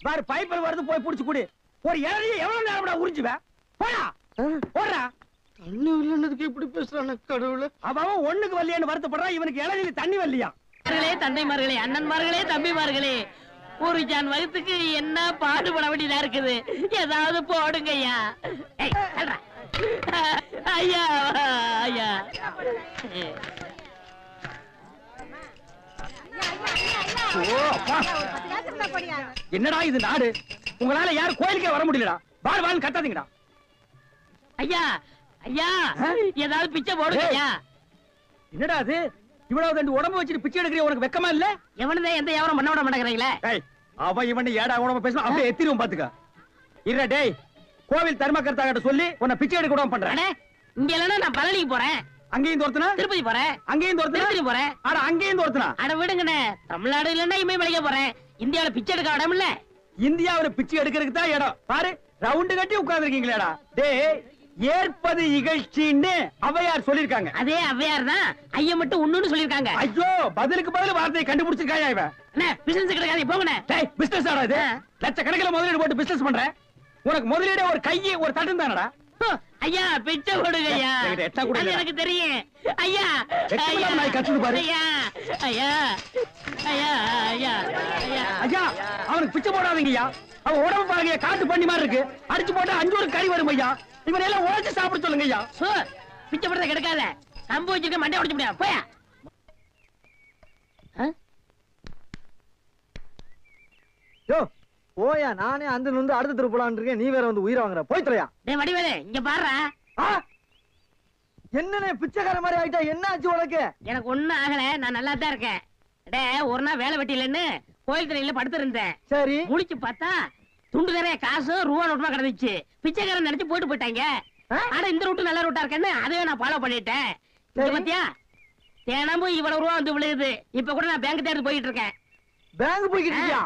பாரு பைப்பர் வருது, போய் புடிச்சு குடி. ஒரு இளநிய எவ்வளவு நேரம் உறிஞ்சுவேன்? போடா போடா. தண்ணி வரலன்னதுக்கு இப்படி பேசுறானே கடவுளே. அவன் ஒண்ணுக்கு வரலையான்னு வருத்தப்படுறான், இவனுக்கு இளநில தண்ணி வரலையா? தந்தைமார்களே, அண்ணன்மார்களே, தம்பிமார்களே, ஒரு ஜான் வகுத்துக்கு என்ன பாடுபட வேண்டியதா இருக்குது. ஏதாவது போடுங்க ஐயா. ஐயா ஐயா. என்னடா இது நாடு? உங்களால யாரும் கோயிலுக்கே வர முடியலடா. வாழ் வாழ் கத்தாதீங்கடா. ஐயா ஐயா, ஏதாவது பிச்சை போடுங்க ஐயா. என்னடா அது? இவ்வளவு தண்டு உடம்பு வச்சுட்டு பிச்சை எடுக்கிற உனக்கு வெக்கமா இல்ல? எவனதான் எந்த வியாபாரம் பண்ண விட மாட்டேங்கிறீங்களே. அவன் இவன் ஏடா உடம்பு பேசணும், அப்படியே எத்திரும் பாத்துக்க. இல்ல டேய், கோவில் தர்மகர்த்தா கிட்ட சொல்லி உன்னை பிச்சை எடுக்க விடாம பண்றேன். இங்க இல்லன்னா நான் பழனிக்கு போறேன். அங்கேயும் தோர்த்தனா? திருப்பதி போறேன். அங்கேயும் தோர்த்தனா? திருப்பதி போறேன். அட அங்கேயும் தோர்த்தனா? அட விடுங்கண்ணே, தமிழ்நாடு இல்லன்னா இமயமலைக்கு போறேன். இந்தியாவில பிச்சை எடுக்க இடம் இல்ல. இந்தியாவில பிச்சை எடுக்கிறதுக்கு தான் இடம். பாரு ரவுண்டு கட்டி உட்கார்ந்துருக்கீங்களேடா. டேய், ஏற்பது இகழ்ச்சின்னு ஔவையார் சொல்லிருக்காங்க. அதே ஔவையார் தான் ஐயா மட்டும் ஒண்ணுன்னு சொல்லிருக்காங்க. ஐயோ, பதிலுக்கு பதில் வார்த்தையை கண்டுபிடிச்சிருக்காயா இவன்? அண்ணே பிசினஸ் கிடைக்காது, போங்கண்ணே. டேய், பிசினஸ் ஆடா இது? லட்சக்கணக்கில் முதலீடு போட்டு பிசினஸ் பண்றேன். உனக்கு முதலீடு ஒரு கையை ஒரு தட்டும் தானடா. ஐயா பிச்சை போடுங்க ஐயா. அது எனக்கு தெரியும் ஐயா. ஐயா ஐயா ஐயா ஐயா ஐயா, அவனுக்கு பிச்சை போடாதீங்கய்யா. அவன் உடம்பு பாருங்க, காட்டு பண்ணி மாதிரி இருக்கு. அடிச்சு போட்டா 5 ஒரு கறி வரும் ஐயா. இவனை எல்லாம் உழைச்சு சாப்பிட சொல்லுங்க ஐயா. பிச்சை போடுறத கிடைக்காத, கம்பு வச்சிருக்க மண்டை உடைச்சு முடியாது. போயா யோ போயா, நானே அந்த வந்து அடுத்த தெரு போலான்னு இருக்கேன். நீ வேற வந்து உயிரை வாங்குற. போய் தொலையா. டேய் வடிவேலு, இங்க பாருடா. என்னனே பிச்சைக்கார மாதிரி ஆயிட்டா? என்ன ஆச்சு உனக்கு? எனக்கு ஒண்ணும் ஆகல, நான் நல்லா தான் இருக்கேன். டே ஒரு நாள் வேலை வெட்டிலன்னு கோயில் தண்ணியில படுத்து இருந்தேன். சரி, முழிச்சு பார்த்தா துண்டு நிறைய காசு ரூபா நோட்டுமா கிடந்துச்சு. பிச்சைக்காரன் நினைச்சு போட்டு போயிட்டாங்க. ஆனா இந்த ரூட்டு நல்ல ரூட்டா இருக்கேன்னு அதே நான் ஃபாலோ பண்ணிட்டேன். பாத்தியா, தினமும் இவ்வளவு ரூபா வந்து விழுகுது. இப்ப கூட நான் பேங்க் தேடி போயிட்டு இருக்கேன். பேங்க் போய்கிட்டு இருக்கியா?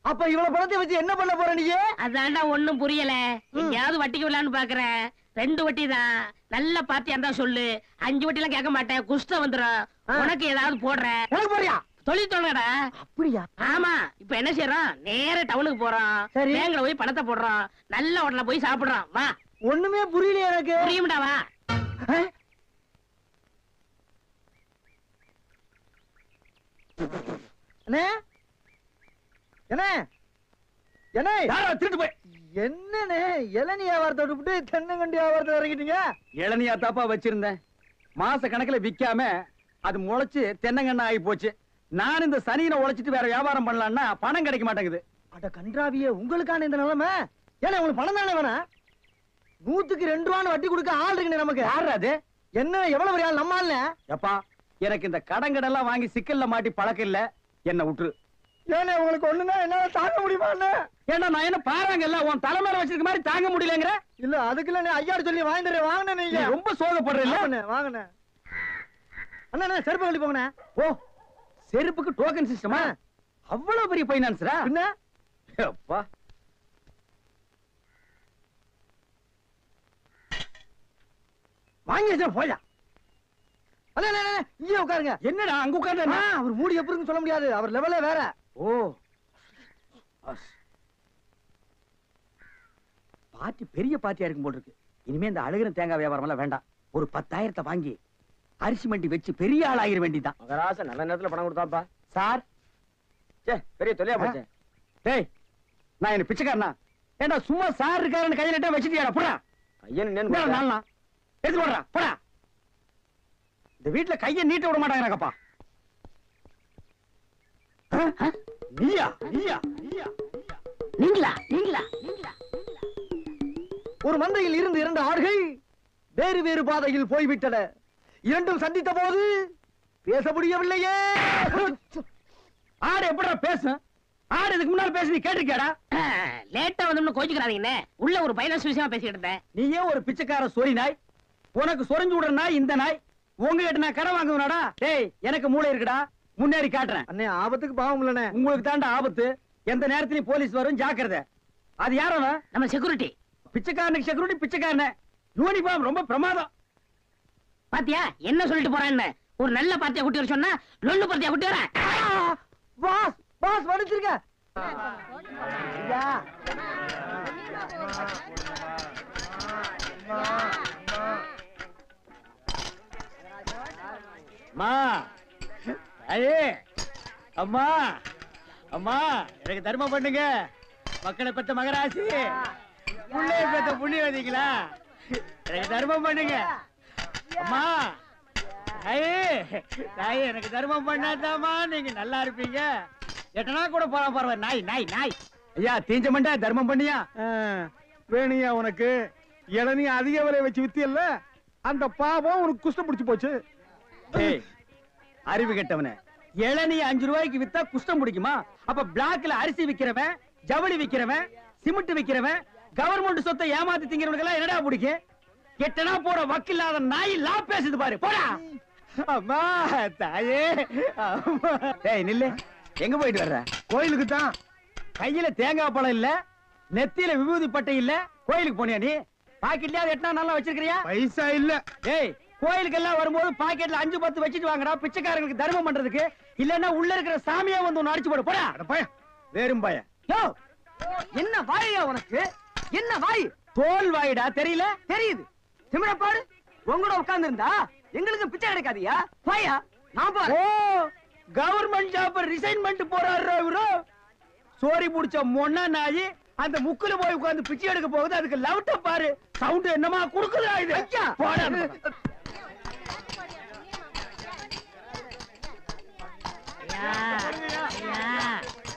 அப்ப இவ்வளவு பணத்தை வச்சு என்ன பண்ண போற நீ? அதான்டா ஒண்ணும் புரியல. எங்கயாவது வட்டிக்கு விடலான்னு பாக்குறேன். 2 வட்டி தான். நல்ல பார்ட்டியா இருந்தா சொல்லு. 5 வட்டி எல்லாம் கேட்க மாட்டேன், குஷ்டம் வந்துடும். உனக்கு ஏதாவது போடுறேன். எனக்கு போறியா? தொழில் தொடங்கடா. அப்படியா? ஆமா. இப்ப என்ன செய்யறோம், நேர டவுனுக்கு போறோம். பேங்க்ல போய் பணத்தை போடுறோம். நல்ல ஹோட்டல்ல போய் சாப்பிடுறோம். வா. ஒண்ணுமே புரியல எனக்கு. புரியும்டா, வா. அண்ணே என்ன என்ன திருட்டு போய் என்னண்ணே இளநீ வியாபாரத்தை விட்டு தென்னங்கண்டி வியாபாரத்தை இறங்கிட்டீங்க? இளநியா தாப்பா வச்சிருந்தேன். மாச கணக்குல விக்காம அது முளைச்சு தென்னங்கண்ணா ஆகி போச்சு. நான் இந்த சனியில உழைச்சிட்டு வேற வியாபாரம் பண்ணலாம்னா பணம் கிடைக்க மாட்டேங்குது. அட கன்றாவியே, உங்களுக்கான இந்த நிலைமை. ஏன்னா உங்களுக்கு பணம் தானே வேணா? 100க்கு 2 ரூபான்னு வட்டி கொடுக்க ஆள் இருக்குண்ணே நமக்கு. யாரு அது? என்ன எவ்வளவு பெரிய ஆள்? நம்ம ஆள். எப்பா, எனக்கு இந்த கடங்கடெல்லாம் வாங்கி சிக்கல்ல மாட்டி பழக்கம் இல்ல, என்ன விட்டுரு. ஏன்னா உங்களுக்கு ஒண்ணுன்னா என்னால தாங்க முடியுமா? ஏன்னா நான் என்ன பாருங்கல்ல, உன் தலைமையில வச்சிருக்க மாதிரி தாங்க முடியலங்கிற. இல்ல அதுக்கு இல்ல, ஐயாரு சொல்லி வாங்கிட்டு வாங்கினே. நீங்க ரொம்ப சோகப்படுறீங்க. வாங்கினே அண்ணா, செருப்பு கழட்டி போங்கண்ணே. ஓ, செருப்புக்கு டோக்கன் சிஸ்டமா? அவ்வளவு பெரிய பைனான்ஸ்ரா? என்ன அப்பா, வாங்கி வச்சா போயா. அண்ணா இங்கே உட்காருங்க. என்னடா அங்க உட்கார்ந்து? அவர் மூடி எப்படின்னு சொல்ல முடியாது, அவர் லெவலே வேற. ஓ, பார்ட்டி பெரிய பார்ட்டியா இருக்கும் போல இருக்கு. இனிமே இந்த அழுகிற தேங்காய் வியாபாரம் எல்லாம் வேண்டாம். ஒரு 10,000 வாங்கி அரிசி மண்டி வச்சு பெரிய ஆள் ஆகிற வேண்டிதான். மகராச நல்ல நேரத்துல பணம் கொடுத்தாப்பா. சார், பெரிய தொலையா போச்சு. டேய், நான் என்ன பிச்சைக்காரனா? ஏண்டா சும்மா சார் இருக்காருன்னு கையில நட்டா வச்சிட்டியாடா? போடா ஐயன் நாளா எடுத்து போடுறா. போடா. இந்த வீட்டுல கையை நீட்ட விட மாட்டாங்கப்பா. நீயா நீயா நீங்களா நீங்களா நீங்களா ஒரு மந்தையில் இருந்து 2 ஆடுகள் வேறு வேறு பாதையில் போய்விட்டன. இரண்டும் சந்தித்த போது பேச முடியவில்லையே. ஆடு எப்படா பேசும்? ஆடு இதுக்கு முன்னால பேசி நீ கேட்டிருக்கியாடா? லேட்டா வந்து கோச்சுக்கிறாதீங்கண்ணே. உள்ள ஒரு பைனான்ஸ் விஷயமா பேசிக்கிட்டு இருந்தேன். நீயே ஒரு பிச்சைக்கார சொறி நாய். உனக்கு சொரிஞ்சு விடுற நாய் இந்த நாய். உங்ககிட்ட நான் கடன் வாங்குவனாடா? டேய், எனக்கு மூளை இருக்குடா, முன்னேறி காட்டுறேன். அண்ணே, ஆபத்துக்கு பாவம் இல்லனே. உங்களுக்கு தாண்டா ஆபத்து. எந்த நேரத்திலயும் போலீஸ் வரும், ஜாக்கிரதை. அது யாரவன்? நம்ம செக்யூரிட்டி. பிச்சைக்காரனுக்கு செக்யூரிட்டி பிச்சைக்காரனே. யூனிஃபார்ம் ரொம்ப பிரமாதம். பாத்தியா என்ன சொல்லிட்டு போறான்னு? ஒரு நல்ல பாத்தியா குட்டி வர சொன்னா லொல்லு பாத்தியா குட்டி வர. பாஸ் பாஸ் வந்துருங்க. ஐயா அம்மா, ஐயே அம்மா, அம்மா எனக்கு தர்மம் பண்ணுங்க. மக்களை பெற்ற மகராசி, புள்ளைய பெற்ற புண்ணியவதிங்களா, எனக்கு தர்மம் பண்ணுங்க. அம்மா, ஐயே தாயே, எனக்கு தர்மம் பண்ணாதாமா நீங்க நல்லா இருப்பீங்க. எட்டனா கூட போலாம் பரவாயில்ல. நாய் நாய் நாய். ஐயா தீஞ்ச மண்டா, தர்மம் பண்ணியா? வேணியா உனக்கு? இளநீ அதிக விலை வச்சு வித்தியல்ல, அந்த பாவம் உனக்கு குஷ்டம் பிடிச்சு போச்சு. அறிவு கெட்டவனே, இளநீ 5 ரூபாய்க்கு வித்தா குஷ்டம் பிடிக்குமா? அப்ப பிளாக்ல அரிசி விக்கிறவன், ஜவுளி விக்கிறவன், சிமெண்ட் விக்கிறவன், கவர்மெண்ட் சொத்தை ஏமாத்தி திங்கிறவனுக்கு எல்லாம் என்னடா பிடிக்கும்? எட்டனா போட வக்கில்லாத நாய் லா பேசுது பாரு, போடா. அம்மா தாயே, அம்மா. டேய் நில்லு, எங்க போயிட்டு வர்ற? கோயிலுக்கு தான். கையில தேங்காய் பழம் இல்ல, நெத்தியில விபூதி பட்டை இல்ல, கோயிலுக்கு போனியா நீ? பாக்கெட்லயா எட்டனா நல்லா வச்சிருக்கிறியா? பைசா இல்ல. டேய், கோயிலுக்கு எல்லாம் வரும்போது பாக்கெட்ல 5-10 வச்சிட்டு வாங்கடா, பிச்சைக்காரங்களுக்கு தர்மம் பண்றதுக்கு. இல்லன்னா உள்ள இருக்கிற சாமியா வந்து ஒன்னு அடிச்சு போடு, போடா. பய வேறும் பய. யோ, என்ன வாயா உனக்கு? என்ன வாய்? தோல் வாயிடா, தெரியல? தெரியுது. திமிரப்பாடு உங்களோட உட்கார்ந்து இருந்தா எங்களுக்கு பிச்சை கிடைக்காதியா? வாயா. நான் பாரு. ஓ, கவர்மெண்ட் ஜாப் ரிசைன்மென்ட் போறாரு இவரு. சோரி புடிச்ச மொன்னா நாயி அந்த முக்குல போய் உட்கார்ந்து பிச்சை எடுக்க போகுது. அதுக்கு லவுட்ட பாரு, சவுண்ட் என்னமா குடுக்குதா இது? போடா.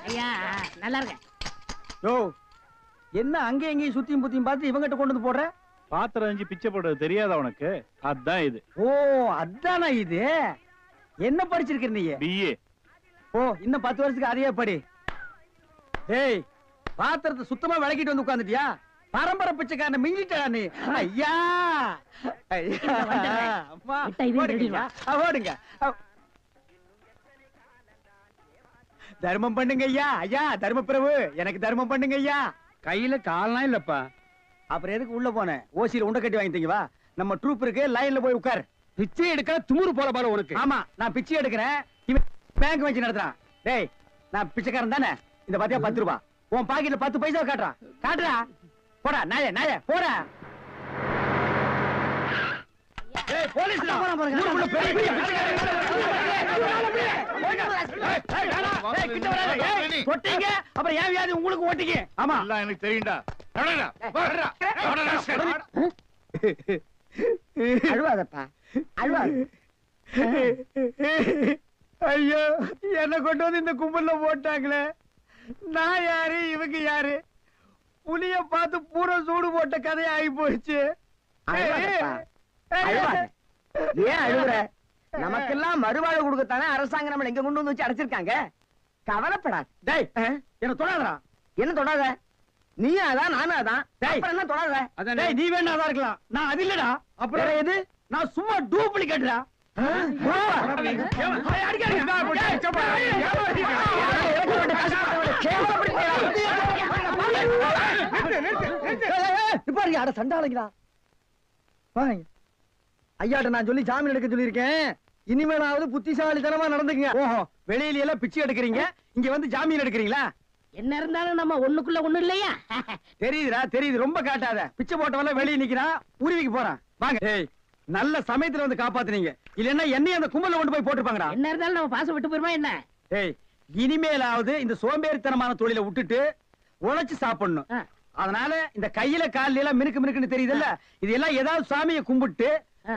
ஐயா நல்லா இருக்க. யோ, என்ன அங்கே எங்கேயும் சுத்தியும் புத்தியும் பார்த்து இவங்கிட்ட கொண்டு வந்து போடுற? பாத்திரம் அஞ்சு பிச்சை போடுறது தெரியாதா உனக்கு? அதான் இது. ஓ, அதானா இது? என்ன படிச்சிருக்க நீ? பிஏ. ஓ, இன்னும் 10 வருஷத்துக்கு அதையே படி. ஏய், பாத்திரத்தை சுத்தமா விளக்கிட்டு வந்து உட்கார்ந்துட்டியா? பரம்பரை பிச்சைக்காரனை மிஞ்சிட்டா நீ. ஐயா அம்மா, ஓடுங்க. தர்மம் பண்ணுங்க ஐயா. ஐயா தர்ம பிரபு, எனக்கு தர்மம் பண்ணுங்க ஐயா. கையில கால்னா இல்லப்பா. அப்புறம் எதுக்கு உள்ள போன? ஓசியில உண்டை கட்டி வாங்கிட்டீங்க. வா, நம்ம ட்ரூப் இருக்கு, லைன்ல போய் உட்கார். பிச்சை எடுக்க துமுறு போல பாரு உனக்கு. ஆமா, நான் பிச்சை எடுக்கிறேன், இவன் பேங்க் வச்சு நடத்துறான். டேய், நான் பிச்சைக்காரன் தானே? இந்த பாத்தியா 10 ரூபாய் உன் பாக்கெட்ல 10 பைசா காட்டுறான். காட்டுறா, போடா நாய நாய, போடா. ஏய், போலீஸ் ஊருக்குள்ள பெரிய பெரிய தொட்டீங்க, அப்புறம் ஏன் வியாதி உங்களுக்கு ஓட்டிங்க. ஆமா, எனக்கு தெரியும்டா. அழுவாதப்பா, அழுவாத. ஐயோ, என்ன கொண்டு வந்து இந்த கும்பல்ல போட்டாங்களே. நான் யாரு, இவங்க யாரு? புலிய பார்த்து பூரா சூடு போட்ட கதையா ஆகி போயிடுச்சு. ஏன் அழுகுற? நமக்கெல்லாம் மறுவாழ்வு கொடுக்கத்தானே அரசாங்கம் நம்மள எங்க கொண்டு வந்து வச்சு அடைச்சிருக்காங்க. கவலைப்படாது. டேய், என்ன தொடாதடா. என்ன தொடாத? நீயும் அதான், நானும் அதான். அப்புறம் என்ன தொடாத? டேய், நீ வேணா அதான் இருக்கலாம், நான் அது இல்லடா. அப்புறம் எது? நான் சும்மா டூப்ளிகேட்டா. சண்டாளங்களா? ஐயாட்ட நான் சொல்லி ஜாமீன் எடுக்க சொல்லியிருக்கேன். இனிமேலாவது புத்திசாலித்தனமா நடந்துக்குங்க. ஓஹோ, வெளியில எல்லாம் பிச்சை எடுக்கிறீங்க, இங்க வந்து ஜாமீன் எடுக்கிறீங்களா? என்ன இருந்தாலும் நம்ம ஒண்ணுக்குள்ள ஒண்ணு இல்லையா? தெரியுதுடா, தெரியுது. ரொம்ப காட்டாத. பிச்சை போட்டவெல்லாம் வெளியே நிக்கிறான், உருவிக்கு போறான். வாங்க. ஏய், நல்ல சமயத்துல வந்து காப்பாத்துனீங்க. இல்லன்னா என்னையும் அந்த கும்பல கொண்டு போய் போட்டுருப்பாங்கடா. என்ன இருந்தாலும் நம்ம பாசம் விட்டு போயிருமா என்ன? ஏய், இனிமேலாவது இந்த சோம்பேறித்தனமான தொழிலை விட்டுட்டு உழைச்சு சாப்பிடணும். அதனால இந்த கையில கால்ல எல்லாம் மினுக்கு மினுக்குன்னு தெரியுதுல்ல, இதெல்லாம் ஏதாவது சாமியை கும்பிட்டு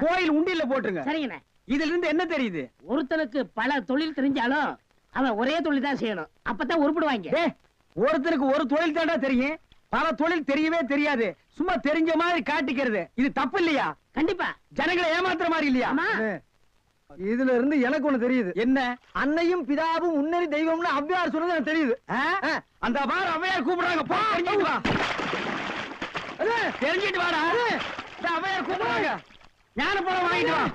கோயில் உண்டியில போட்டுருங்க. சரிங்கண்ணே. இதுல இருந்து என்ன தெரியுது? ஒருத்தனுக்கு பல தொழில் தெரிஞ்சாலும் அவன் ஒரே தொழில் தான் செய்யணும், அப்பதான் உருப்பிடுவாங்க. ஒருத்தருக்கு ஒரு தொழில் தாண்டா தெரியும், பல தொழில் தெரியவே தெரியாது. சும்மா தெரிஞ்ச மாதிரி காட்டிக்கிறது இது தப்பு இல்லையா? கண்டிப்பா ஜனங்களை ஏமாத்துற மாதிரி இல்லையா? இதுல இருந்து எனக்கு ஒண்ணு தெரியுது. என்ன? அன்னையும் பிதாவும் முன்னறி தெய்வம்னு ஔவையார் சொன்னது எனக்கு தெரியுது. அந்த பார் ஔவையார் கூப்பிடுறாங்க, போ தெரிஞ்சிட்டு வா. தெரிஞ்சிட்டு வாடா. ஔவையார் கூப்பிடுறாங்க, ஞானப்பழம் வாங்கிட்டு வா.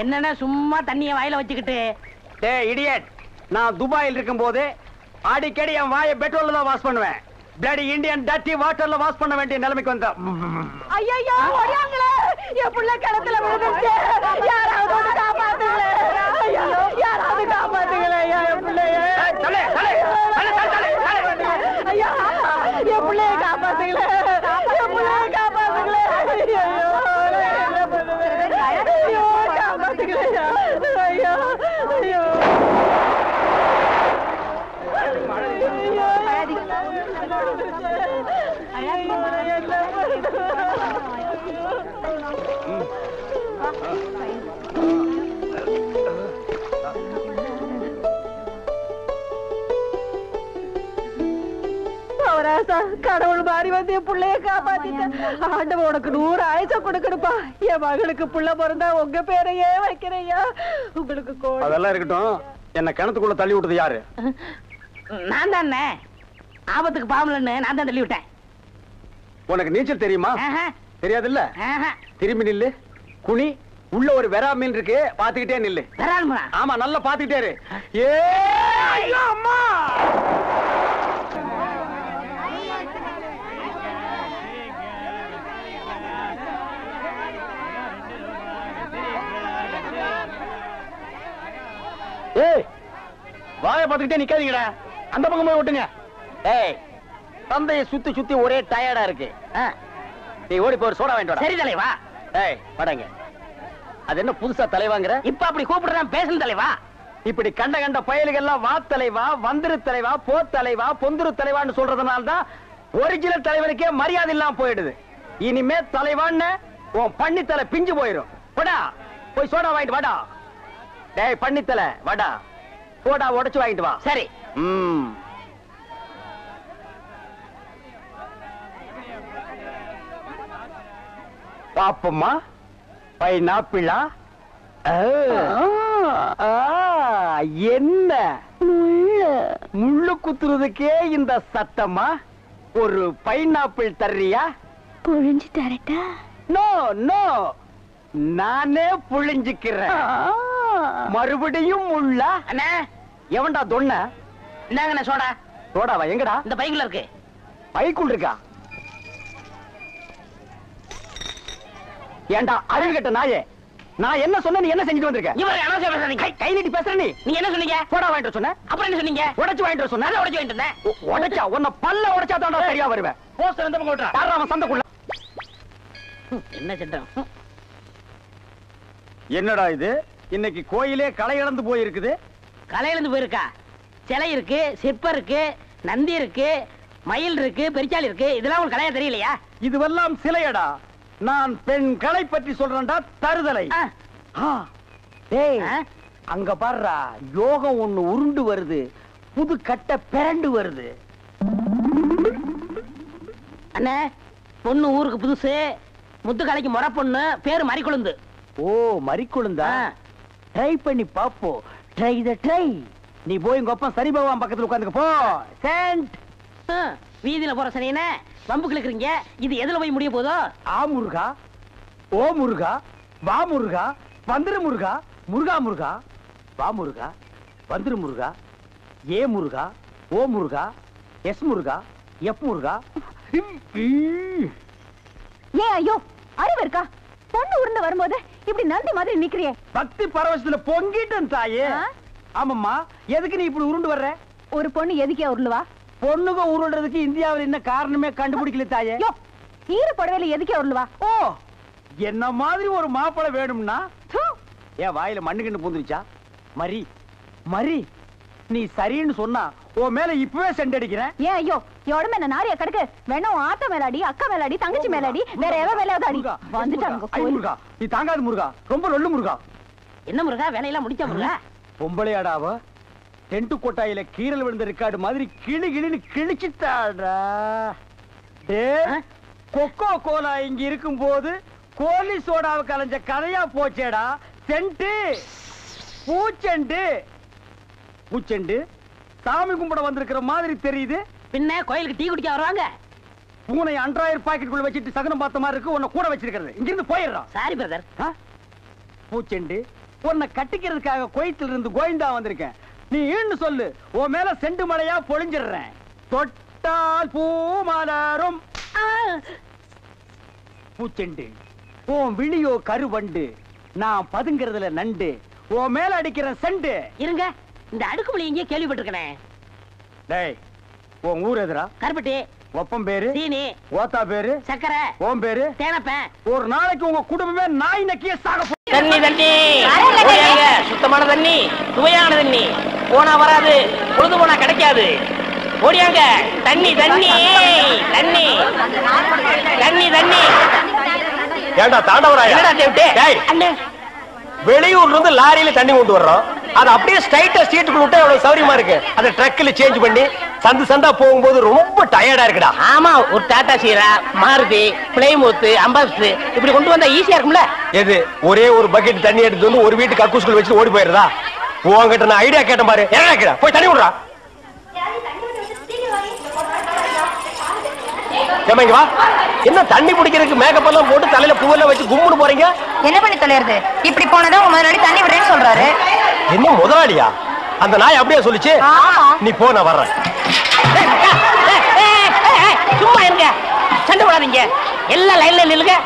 என்னன்னா சும்மா தண்ணிய வாயில வச்சுக்கிட்டு. டேய் இடியட், நான் துபாயில் இருக்கும் போது அடிக்கடி என் வாயை பெட்ரோல்ல தான் வாஷ் பண்ணுவேன். பிளடி இந்தியன் டட்டி வாட்டர்ல வாஷ் பண்ண வேண்டிய நிலைமைக்கு வந்தேன். ஐயோ ஓடியாங்களே, என் புள்ள கிணத்துல விழுந்துச்சு. யாராவது வந்து காப்பாத்துங்களே, யாராவது காப்பாத்துங்களே என் பிள்ளைய. ஐயா என் பிள்ளைய காப்பாத்துங்களே, என் பிள்ளைய காப்பாத்துங்களே. ஐயோ காப்பாத்துங்களே. ஐயோ ஐயோ கடவுள் மாறி வந்து என் பிள்ளைய காப்பாத்திட்டேன். ஆண்டவன் உனக்கு 100 ஆயுசம் கொடுக்கணுப்பா. என் மகளுக்கு புள்ள பிறந்தா உங்க பேரையே வைக்கிறையா. உங்களுக்கு அதெல்லாம் இருக்கட்டும், என்ன கிணத்துக்குள்ள தள்ளி விட்டது யாரு? நான் தானே, ஆபத்துக்கு பாவலன்னு நான் தான் தள்ளி விட்டேன். உனக்கு நீச்சல் தெரியுமா? தெரியாது இல்ல. திரும்பி நில்லு, குனி. உள்ள ஒரு வெரா மீன் இருக்கு, பாத்துக்கிட்டே நில்லு. ஆமா, நல்லா பாத்துக்கிட்டே இரு. அம்மா வாய பாத்துக்கிட்டே நிக்காதீங்கடா, அந்த பக்கம் போய் விட்டுங்க. தந்தையை சுத்தி சுத்தி ஒரே டயர்டா இருக்கு. நீ ஓடி போய் சோடா வாங்கிட்டு வா. சரி தலைவா. வாடங்க. அது என்ன புதுசா தலைவாங்கிற? இப்ப அப்படி கூப்பிடுறான், பேசணும் தலைவா. இப்படி கண்ட கண்ட பயலுகள்லாம் வா தலைவா, வந்திரு தலைவா, போ தலைவா, பொந்துரு தலைவான்னு சொல்றதுனால தான் ஒரிஜினல் தலைவனுக்கே மரியாதை இல்லாம போயிடுது. இனிமே தலைவான்னு உன் பண்ணித்தலை பிஞ்சு போயிடும். வாடா போய் சோடா வாங்கிட்டு வாடா. டேய் பண்ணித்தலை வாடா, சோடா உடைச்சு வாங்கிட்டு வா. சரி. பாப்பம்மா, பைனாப்பிளா? என்ன முள்ளு குத்துறதுக்கே இந்த சத்தமா? ஒரு பைனாப்பிள் தர்றியா? புழிஞ்சு தரட்டா? நோ நோ, நானே புழிஞ்சுக்கிறேன். மறுபடியும் முள்ள? அண்ணா எவன்டா தொன்ன? இந்தாங்கண்ணா சோடா. சோடாவா? எங்கடா? இந்த பைக்குள்ள இருக்கு. பைக்குள் இருக்கா? ஏண்டா அறிவு கட்ட நாயே, நான் என்ன சொன்ன நீ என்ன செஞ்சுட்டு வந்திருக்க? இவரை அனாவசியம் பேசுறீங்க. கை நீட்டி பேசுற நீ. நீங்க என்ன சொன்னீங்க? சோடா வாங்கிட்டு சொன்ன. அப்புறம் என்ன சொன்னீங்க? உடைச்சு வாங்கிட்டு சொன்ன. அதை உடைச்சு வாங்கிட்டு இருந்தேன். உடைச்சா உன்னை பல்ல உடைச்சா தாண்டா சரியா வருவேன். போஸ்டர் வந்து போட்டுறா. யாரா அவன் சந்தைக்குள்ள? என்ன சட்டம்? என்னடா இது, இன்னைக்கு கோயிலே களை இழந்து போயிருக்குது. கலையிலிருந்து போயிருக்கா? சிலை இருக்கு, சிற்பம் இருக்கு, நந்தி இருக்கு, மயில் இருக்கு, பெரிச்சாலி இருக்கு. இதெல்லாம் உங்களுக்கு கலையா தெரியலையா? இதுவெல்லாம் சிலையடா. நான் பெண் கலை பற்றி சொல்றேன்டா, தருதலை. டேய், அங்க பாருடா, யோகம் ஒண்ணு உருண்டு வருது, புது கட்ட பிறண்டு வருது. அண்ணே, பொண்ணு ஊருக்கு புதுசு, முத்துக்கலைக்கு முறை பொண்ணு, பேரு மறிக்குழுந்து. ஓ, மறிக்குழுந்தா? ட்ரை பண்ணி பாப்போம். ட்ரை த ட்ரை. நீ போய் உங்க அப்பா சரி பகவான் பக்கத்துல உட்காந்துக்க போ. சென்ட். வீதியில போற சனியனே வம்பு கிழக்குறீங்க. இது எதுல போய் முடிய போதோ? ஆ முருகா, ஓ முருகா, வா முருகா, வந்துரு முருகா, முருகா முருகா, வா முருகா, வந்துரு முருகா, ஏ முருகா, ஓ முருகா, எஸ் முருகா, எஃப் முருகா. ஏன் ஐயோ, அறிவு இருக்கா? பொண்ணு உருண்டு வரும்போது இப்படி நந்தி மாதிரி நிக்கிறியே. பக்தி பரவசத்துல பொங்கிட்டேன் தாயே. ஆமாம்மா, எதுக்கு நீ இப்படி உருண்டு வர்ற? ஒரு பொண்ணு எதுக்கே உருளுவா? பொண்ணுங்க உருள்றதுக்கு இந்தியாவில் என்ன காரணமே கண்டுபிடிக்கல தாயே. ஈர புடவையில எதுக்கே உருளுவா? ஓ, என்ன மாதிரி ஒரு மாப்பிளை வேணும்னா ஏன் வாயில மண்ணுக்குன்னு பூந்துருச்சா? மரி மரி, நீ சரின்னு சொன்னா உன் மேல இப்பவே செண்டடிக்கிறேன். ஏன் ஐயோ, எவ்வளவு என்ன நாரிய கடுக்கு வேணும்? ஆத்த மேலாடி, அக்கா மேலாடி, தங்கச்சி மேலாடி, வேற எவ மேலாவது அடி. வந்துட்டாங்க முருகா, நீ தாங்காது முருகா, ரொம்ப நொல்லு முருகா. என்ன முருகா வேலையெல்லாம் முடிச்ச முருகா? பொம்பளையாடாவ டென்ட் கொட்டாயில கீரல் விழுந்த ரெக்கார்டு மாதிரி கிளி கிளின்னு கிழிச்சுட்டாடா. கொக்கோ கோலா இங்க இருக்கும் போது கோலி சோடாவை கலைஞ்ச கதையா போச்சேடா. சென்ட் பூச்செண்டு பூச்செண்டு சாமி கும்பிட வந்திருக்கிற மாதிரி தெரியுது. பின்ன கோயிலுக்கு டீ குடிக்க வருவாங்க. பூனை அன்றாயிரம் பாக்கெட்டுக்குள்ள வச்சுட்டு சகனம் பார்த்த மாதிரி இருக்கு. உன்னை கூட வச்சிருக்கிறது. இங்கிருந்து போயிடுறான். Sorry brother. பூச்செண்டு உன்னை கட்டிக்கிறதுக்காக கோயத்துல இருந்து கோயந்தா வந்திருக்கேன். நீ ஈன்னு சொல்லு. உன் மேல செண்டு மழையா பொழிஞ்சிடுறேன். தொட்டால் பூ மலரும். பூச்செண்டு உன் விழியோ கருவண்டு, நான் பதுங்கிறதுல நண்டு. உன் மேல அடிக்கிற செண்டு. இருங்க, இந்த அடுக்குமொழி எங்கேயே கேள்விப்பட்டிருக்கேன். டேய், உன் ஊர் எதுரா? கருப்பட்டி. ஒப்பம் பேரு? சீனி. ஓத்தா பேரு? சக்கரை. ஓம் பேரு? தேனப்பேன். ஒரு நாளைக்கு உங்க குடும்பமே நாய் நக்கிய சாக. தண்ணி தண்ணி சுத்தமான தண்ணி, சுவையான தண்ணி. போனா வராது, பொழுது போனா கிடைக்காது. ஓடியாங்க. தண்ணி தண்ணி தண்ணி தண்ணி தண்ணி. ஏண்டா தாண்டவராயா? அண்ணே, வெளியூர்ல இருந்து லாரியில தண்ணி கொண்டு வர்றோம். அது அப்படியே ஸ்ட்ரைட்டா ஸ்ட்ரீட்டுக்குள்ள விட்டா எவ்வளவு சௌரியமா இருக்கு. அதை ட்ரக்ல சேஞ்ச் பண்ணி சந்து சந்தா போகும்போது ரொம்ப டயர்டா இருக்குடா. ஆமா, ஒரு டாடா சீரா, மாருதி, பிளைமூத், அம்பாஸ்டர் இப்படி கொண்டு வந்தா ஈஸியா இருக்கும்ல. எது ஒரே ஒரு பக்கெட் தண்ணி எடுத்து வந்து ஒரு வீட்டு கக்கூஸ்குள்ள வச்சு ஓடி போயிருதா? உங்ககிட்ட நான் ஐடியா கேட்டேன் பாரு. என்ன போய் தண்ணி விடுறா. வா. என்ன தண்ணி பிடிக்கிறதுக்கு மேக்கப் எல்லாம் போட்டு தலையில பூவெல்லாம் வச்சு கும்பிட்டு போறீங்க? என்ன பண்ணி தொலைறது? இப்படி போனதும் உங்க முதலாளி தண்ணி விடுறேன்னு சொல்றாரு. என்ன முதலாளியா? அந்த நாய் அப்படியே சொல்லிச்சு. நீ போ, நான் வர்றேன். சும்மா இருங்க, சண்டை போடாதீங்க. எல்லாம் லைன்ல நில்லுங்க.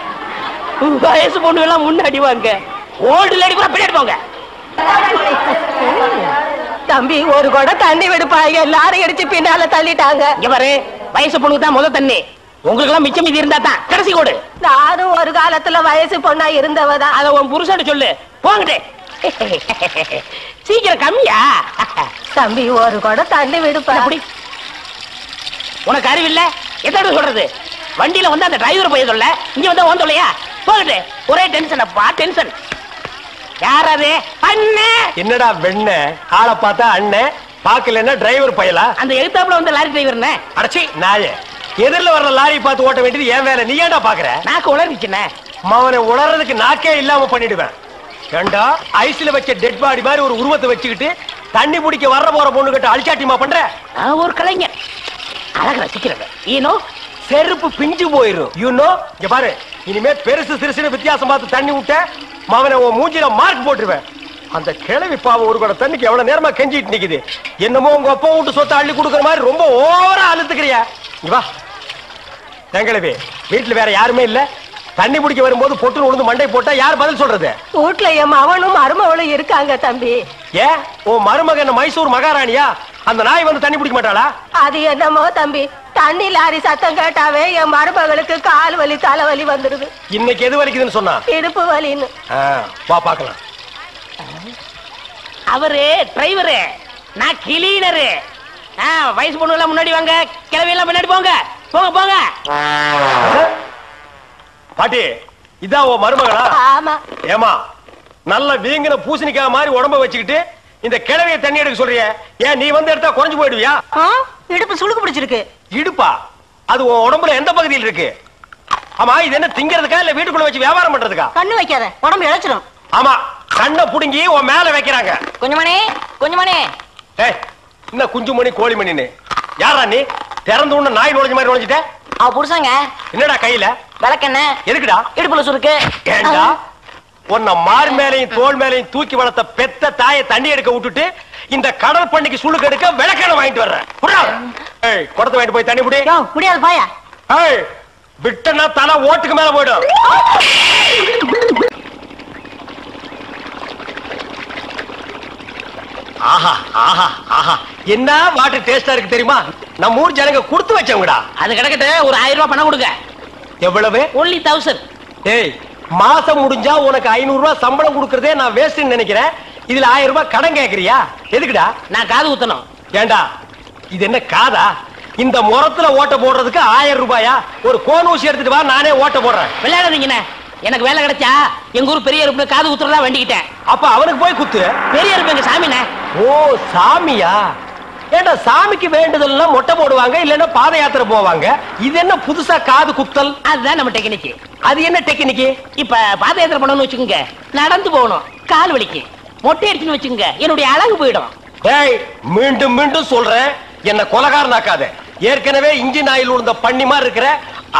வயசு பொண்ணு எல்லாம் முன்னாடி வாங்க. ஓல்டு லேடி கூட பின்னாடி போங்க. தம்பி, ஒரு கூட தண்ணி விடுப்பாங்க. லாரி அடிச்சு பின்னால தள்ளிட்டாங்க. இங்க பாரு, வயசு பொண்ணுக்கு தான் முதல் தண்ணி. உங்களுக்கு எல்லாம் மிச்சம் மீதி இருந்தா தான் கடைசி கோடு. நானும் ஒரு காலத்துல வயசு பொண்ணா இருந்தவதான். அத உன் புருஷன் சொல்லு. போங்கட்டே. சீக்கிரம் கம்மியா? தம்பி, ஒரு கூட தண்ணி விடுப்பா. உனக்கு அறிவில்ல? எத்தனை சொல்றது? வண்டியில வந்து அந்த டிரைவர் போய் சொல்ல, இங்க வந்து ஓன் சொல்லையா? போகட்டு. ஒரே டென்ஷன் அப்பா, டென்ஷன். யாராவது? அண்ணே. என்னடா வெண்ண ஆளை பார்த்தா அண்ணன் பாக்கலன்னா டிரைவர் பயலா? அந்த எழுத்தாப்புல வந்து லாரி டிரைவர்னே. அடச்சி நாயே, எதிரில வர்ற லாரி பார்த்து ஓட்ட வேண்டியது ஏன் வேலை? நீ ஏன்டா பாக்குற? நாக்கு உளறிச்சுனே. மவனை உளறதுக்கு நாக்கே இல்லாம பண்ணிடுவேன். ஏண்டா ஐஸ்ல வச்ச டெட் பாடி மாதிரி ஒரு உருவத்தை வச்சுக்கிட்டு தண்ணி பிடிக்க வர்ற போற பொண்ணு கிட்ட அழிச்சாட்டிமா பண்ற? ஒரு கலைஞர் அழக ரசிக்கிறது. ஈனோ செருப்பு பிஞ்சு போயிரும். யூனோ இங்க பாரு, இனிமே பெருசு சிறுசுன்னு வித்தியாசம் பார்த்து தண்ணி விட்ட மவனை உன் மூஞ்சில மார்க் போட்டுருவேன். அந்த கிழவி பாவம் ஒரு கூட தண்ணிக்கு எவ்வளவு நேரமா கெஞ்சிட்டு நிக்குது. என்னமோ உங்க அப்பா விட்டு சொத்தை அள்ளி கொடுக்குற மாதிரி ரொம்ப ஓவரா அழுத்துக்கிறியா? இங்க வா. கிழவி, வீட்டுல வேற யாருமே இல்ல. தண்ணி பிடிக்க வரும்போது பொட்டு உழுந்து மண்டை போட்டா யார் பதில் சொல்றது? வீட்டுல என் மவனும் மருமவளும் இருக்காங்க தம்பி. ஏன் உன் மருமகன் மைசூர் மகாராணியா? அந்த நாய் வந்து தண்ணி பிடிக்க மாட்டாளா? அது என்னமோ தம்பி, தண்ணி லாரி சத்தம் கேட்டாவே என் மருமகளுக்கு கால் வலி தலைவலி வந்துடுது. இன்னைக்கு எது வலிக்குதுன்னு சொன்னா? இடுப்பு வலின்னு. வா பாக்கலாம். அவரு டிரைவரு, நான் கிளீனரு. வயசு பொண்ணு எல்லாம் முன்னாடி வாங்க, கிளவி எல்லாம் பின்னாடி போங்க. போங்க போங்க. பாட்டி, இதான் உன் மருமகளா? ஆமா. ஏமா, நல்ல வீங்கின பூசணிக்காய் மாதிரி உடம்ப வச்சுக்கிட்டு இந்த கிழவிய தண்ணி எடுக்க சொல்றிய? ஏன் நீ வந்து எடுத்தா குறைஞ்சு போயிடுவியா? இடுப்பு சுளுக்கு பிடிச்சிருக்கு. இடுப்பா? அது உன் உடம்புல எந்த பகுதியில் இருக்கு? ஆமா, இது என்ன திங்கிறதுக்கா இல்ல வீட்டுக்குள்ள வச்சு வியாபாரம் பண்றதுக்கா? கண்ணு வைக்காத, உடம்பு இழைச்சிடும். ஆமா, கண்ணை புடுங்கி உன் மேல வைக்கிறாங்க. கொஞ்சமணி கொஞ்சமணி. ஏய், என்ன குஞ்சுமணி கோழிமணின்னு? யாரா நீ? திறந்து உள்ள நாய் நுழைஞ்ச மாதிரி நுழைஞ்சிட்ட? அவ புருஷங்க. என்னடா கையில? விளக்கெண்ண. எதுக்குடா? இடுப்புல சுருக்கு. ஏண்டா உன்னை மார் மேலையும் தோல் மேலையும் தூக்கி வளர்த்த பெத்த தாயை தண்ணி எடுக்க விட்டுட்டு இந்த கடல் பண்ணிக்கு சுளுக்கு எடுக்க விளக்கெண்ண வாங்கிட்டு வர்றேன். குடத்தை வாங்கிட்டு போய் தண்ணி புடி. முடியாது பாயா. விட்டனா தலை ஓட்டுக்கு மேல போயிடும். ஆஹா ஆஹா ஆஹா, என்ன வாட்டர் டேஸ்டா இருக்கு தெரியுமா? நம்ம ஊர் ஜனங்க கொடுத்து வச்சவங்கடா. அது கிடக்கட்டு, ஒரு 1000 ரூபாய் பணம் கொடுங்க. எவ்வளவு? only 1000. ஏய், மாசம் முடிஞ்சா உனக்கு 500 ரூபாய் சம்பளம் கொடுக்கறதே நான் வேஸ்ட்னு நினைக்கிறேன். இதுல 1000 ரூபாய் கடன் கேக்குறியா? எதுக்குடா? நான் காது ஊத்தணும். ஏண்டா இது என்ன காதா? இந்த முறத்துல ஓட்ட போடுறதுக்கு 1000 ரூபாயா? ஒரு கோன் ஊசி எடுத்துட்டு வா, நானே ஓட்ட போடுறேன். விளையாடாதீங்கண்ணே. எனக்கு வேலை கிடைச்சா எங்க ஊர் பெரிய இருப்பு காது குத்துறதா வேண்டிக்கிட்டேன். அப்ப அவனுக்கு போய் குத்து. பெரிய இருப்பு எங்க சாமினே. ஓ சாமியா? ஏண்டா சாமிக்கு வேண்டுதல்லாம் மொட்டை போடுவாங்க, இல்லன்னா பாத யாத்திரை போவாங்க. இது என்ன புதுசா காது குத்தல்? அதுதான் நம்ம டெக்னிக். அது என்ன டெக்னிக்? இப்ப பாத யாத்திரை பண்ணணும்னு வச்சுக்கோங்க, நடந்து போகணும், கால் வலிக்கு. மொட்டை அடிச்சுன்னு வச்சுக்கோங்க, என்னுடைய அழகு போயிடும். டேய் மீண்டும் மீண்டும் சொல்றேன், என்ன கொலகாரனாக்காத. ஏற்கனவே இன்ஜின் ஆயில் உள்ள பண்ணி மாதிரி இருக்கிற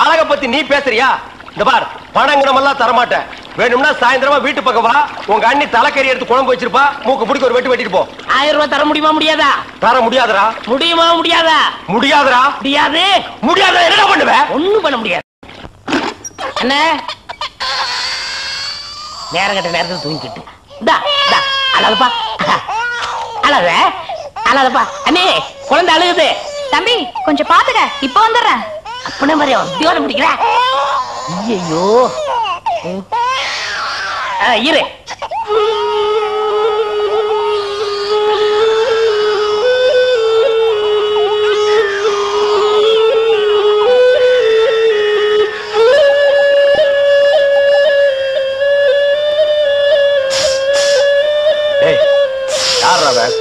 அழக பத்தி நீ பேசுறியா? இந்த பார், பணங்கடமெல்லாம் தரமாட்டேன். வேணும்னா சாயந்தரமா வீட்டு பக்கம் வா, உங்க அண்ணி தலைக்கறி எடுத்து குழம்பு வச்சிருப்பா, மூக்கு பிடிக்க ஒரு வெட்டு வெட்டிட்டு போ. 1000 ரூபாய் தர முடியுமா முடியாதா? தர முடியாதுடா. முடியுமா முடியாதா? முடியாதுடா. முடியாது. முடியாத என்ன பண்ணுவ? ஒண்ணும் பண்ண முடியாது. என்ன நேரம் கட்ட நேரத்தில் தூங்கிட்டு அழகப்பா, அழக அழகப்பா. அண்ணே குழந்தை அழுகுது. தம்பி கொஞ்சம் பாத்துக்க, இப்ப வந்துடுறேன். அப்பன மாதிரி தியோரம் பிடிக்கிற. ஐயோ இரு.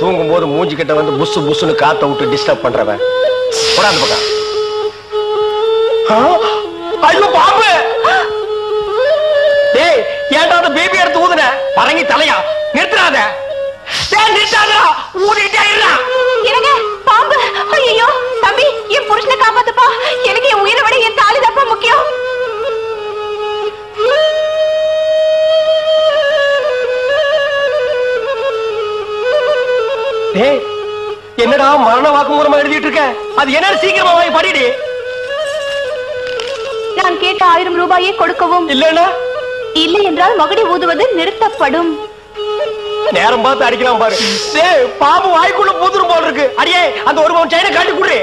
தூங்கும் போது மூஞ்சி கிட்ட வந்து புசு புசுன்னு காத்த விட்டு டிஸ்டர்ப் பண்றவன். போடாது பக்கம். ஐயோ பாம்பு! டேய் ஏன்டா அந்த பேபி எடுத்து ஊதுன? பரங்கி தலையா? நிறுத்துறாத. டேய் நிறுத்தாதடா, ஊதிட்டே இருடா. என்னங்க பாம்பு? ஐயோ தம்பி, என் புருஷனை காப்பாத்துப்பா. எனக்கு என் உயிரை விட என் தாலி தப்பா முக்கியம். டேய் என்னடா மரண வாக்குமூலமா எழுதிட்டு இருக்க? அது என்ன சீக்கிரமா வாங்கி படிடி. நான் கேட்ட 1000 ரூபாயை கொடுக்கவும், இல்லன்னா இல்லை என்றால் மகுடி ஊதுவது நிறுத்தப்படும். நேரம் பார்த்து அடிக்கலாம் பாரு. டேய் பாம்பு வாய்க்குள்ள பூதுரும் போல இருக்கு. அடியே அந்த ஒரு பவுன் செயினை காட்டி குடு.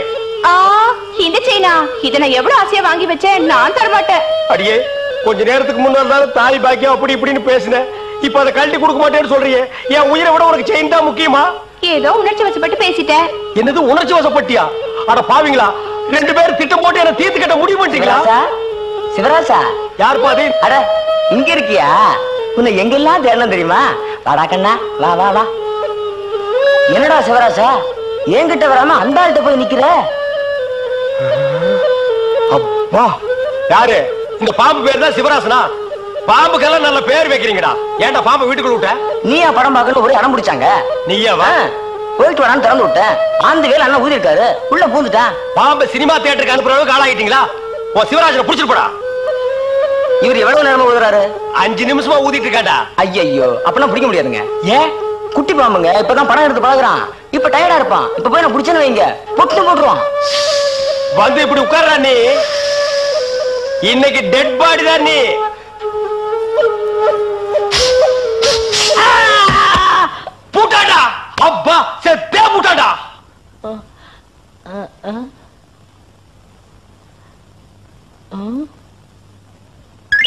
இந்த செயினா? இத நான் எவ்வளவு ஆசையா வாங்கி வச்சேன், நான் தர மாட்டேன். அடியே கொஞ்ச நேரத்துக்கு முன்னாடி தாய் பாக்கியம் அப்படி இப்படின்னு பேசினேன். இப்ப அதை கழட்டி கொடுக்க மாட்டேன்னு சொல்றியே. என் உயிரை விட உனக்கு செயின் தான் முக்கியமா? ஏதோ உணர்ச்சி வசப்பட்டு பேசிட்டேன். என்னது உணர்ச்சி வசப்பட்டியா? அட பாவீங்களா, 2 பேரும் திட்டம் போட்டு என்ன தீர்த்து கட்ட முடிவு பண்ணிட்டீங்களா? சிவராசா யார் பாதி? அட இங்க இருக்கியா? உன்னை எங்கெல்லாம் தேடணும் தெரியுமா? வாடா கண்ணா, வா வா வா. என்னடா சிவராசா என்கிட்ட வராம அந்த ஆள்கிட்ட போய் நிக்கிற? அப்பா யாரு? இந்த பாம்பு பேர் தான் சிவராசனா? பாம்புக்கெல்லாம் நல்ல பேர் வைக்கிறீங்கடா. ஏன்டா பாம்பு வீட்டுக்குள்ள விட்ட? நீயா படம் பார்க்கணும் ஒரு இடம் பிடிச்சாங்க. நீயா வா? போயிட்டு வரான்னு திறந்து விட்டேன். ஆந்த வேலை அண்ணா ஊதி இருக்காரு, உள்ள பூந்துட்டான். பாம்பு சினிமா தியேட்டருக்கு அனுப்புற அளவுக்கு ஆளாயிட்டீங்களா? ஓ சிவராஜனை புடிச்சிட்டு போடா. இவர் எவ்வளவு நேரமா ஊதுறாரு? 5 நிமிஷமா ஊதிட்டு இருக்காண்டா. ஐயோ அப்பெல்லாம் பிடிக்க முடியாதுங்க. ஏன்? குட்டி பாம்புங்க, இப்பதான் படம் எடுத்து பழகுறான். இப்ப டயர்டா இருப்பான். இப்ப போய் நான் பிடிச்சேன்னு வைங்க, பொட்டு போட்டுருவான். வந்து இப்படி உட்கார்றா நீ. இன்னைக்கு டெட் பாடி தான் நீ. பூட்டாடா. அப்பா செத்தே பூட்டாடா.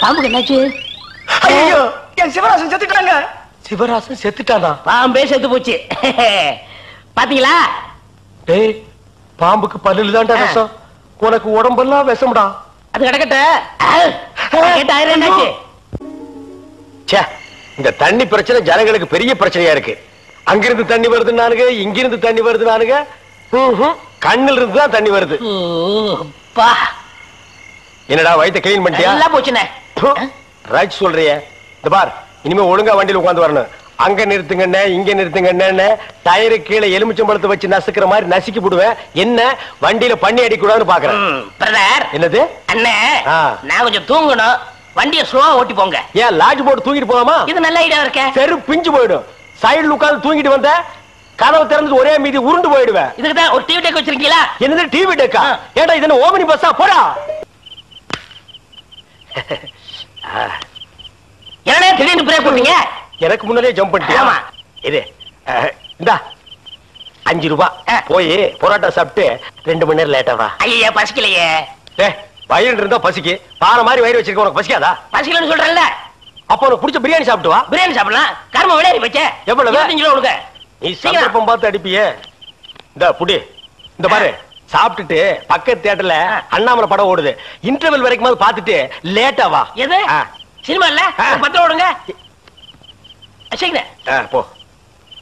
பாம்புக்கு என்னாச்சு? ஐயோ என் சிவராசன் செத்துட்டாங்க. சிவராசன் செத்துட்டானா? பாம்பே செத்து போச்சு. பாத்தீங்களா? டேய் பாம்புக்கு பல்லுல தான்டா விஷம், உனக்கு உடம்பெல்லாம் விஷம்டா. அது கிடக்கட்ட என்னாச்சு? ச்சே, இந்த தண்ணி பிரச்சனை ஜனங்களுக்கு பெரிய பிரச்சனையா இருக்கு. அங்கிருந்து தண்ணி வருதுன்னானுங்க, இங்கிருந்து தண்ணி வருதுன்னானுங்க. கண்ணில் இருந்து தான் தண்ணி வருது. என்னடா வயித்தை கிளீன் பண்ணிட்டியா? எல்லாம் போச்சுனே. ரைட் சொல்றியே. இந்த பார், இனிமே ஒழுங்கா வண்டியில உட்கார்ந்து வரணும். அங்க நிறுத்துங்கண்ணே, இங்க நிறுத்துங்கண்ணே, டயரு கீழே எலுமிச்சம்பழத்தை வச்சு நசுக்கிற மாதிரி நசுக்கி போடுவேன். என்ன வண்டியில பண்ணி அடிக்கூடாதுன்னு பாக்குறேன். பிரதர் என்னது? அண்ணே நான் கொஞ்சம் தூங்கணும், வண்டியை ஸ்லோவா ஓட்டி போங்க. ஏன் லாட்ஜ் போட்டு தூங்கிட்டு போகாமா? இது நல்ல ஐடியா இருக்க. சரி பிஞ்சு போயிடும். சைடுல உட்கார்ந்து தூங்கிட்டு வந்த கதவை திறந்து ஒரே மீதி உருண்டு போயிடுவேன். இதுக்கு தான் ஒரு டிவி டெக் வச்சிருக்கீங்களா? என்னது டிவி டெக்கா? ஏடா இது என்ன ஓமினி பஸ்ஸா? போடா. என்னடா திடீர்னு பிரேக் போட்டீங்க? எனக்கு முன்னாலே ஜம்ப் பண்ணிட்டியா? ஆமா. இது இந்தா 5 ரூபாய். போய் பரோட்டா சாப்பிட்டு 2 மணி நேரம் லேட்டா வா. ஐயா பசிக்கலையே. வயிறு இருந்தா பசிக்கு. பாறை மாதிரி வயிறு வச்சிருக்க உனக்கு பசிக்காதா? பசிக்கலன்னு சொல்றேன்ல. அப்ப உனக்கு பிடிச்ச பிரியாணி சாப்பிட்டு வா. பிரியாணி சாப்பிடலாம். கர்ம விளையாடி போச்சே. எவ்வளவு? 25 கிலோ கொடுங்க. நீ சந்தர்ப்பம் பார்த்து அடிப்பியே. இந்த புடி, இந்த பாரு, சாப்பிட்டுட்டு பக்கத்து தியேட்டர்ல அண்ணாமலை படம் ஓடுது. இன்டர்வல் வரைக்கும் பார்த்துட்டு லேட்டா வா. எது? சினிமா இல்ல பத்திரம் ஓடுங்க போ.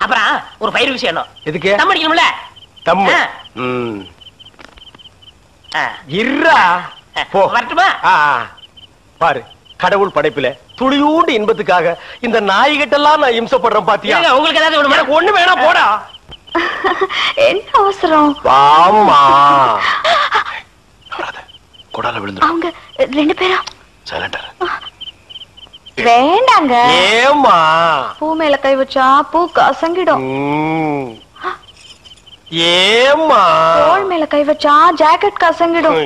அப்புறம் ஒரு பயிர் விஷயம் எதுக்கு தம் அடிக்கணும்ல தம்மு இருடா போ. வரட்டுமா? பாரு கடவுள் படைப்புல துளியூண்டு இன்பத்துக்காக இந்த நாய்கிட்டெல்லாம் நான் இம்சப்படுறேன் பாத்தியா? உங்களுக்கு ஏதாவது எனக்கு ஒண்ணு வேணாம் போடா. என்ன அவசரம்? வாமா. கொடால விழுந்து அவங்க 2 பேரும் சைலண்டா வேண்டாங்க. ஏமா பூ மேல கை வச்சா பூ கசங்கிடும். ஏமா தோள் மேல கை வச்சா ஜாக்கெட் கசங்கிடும்.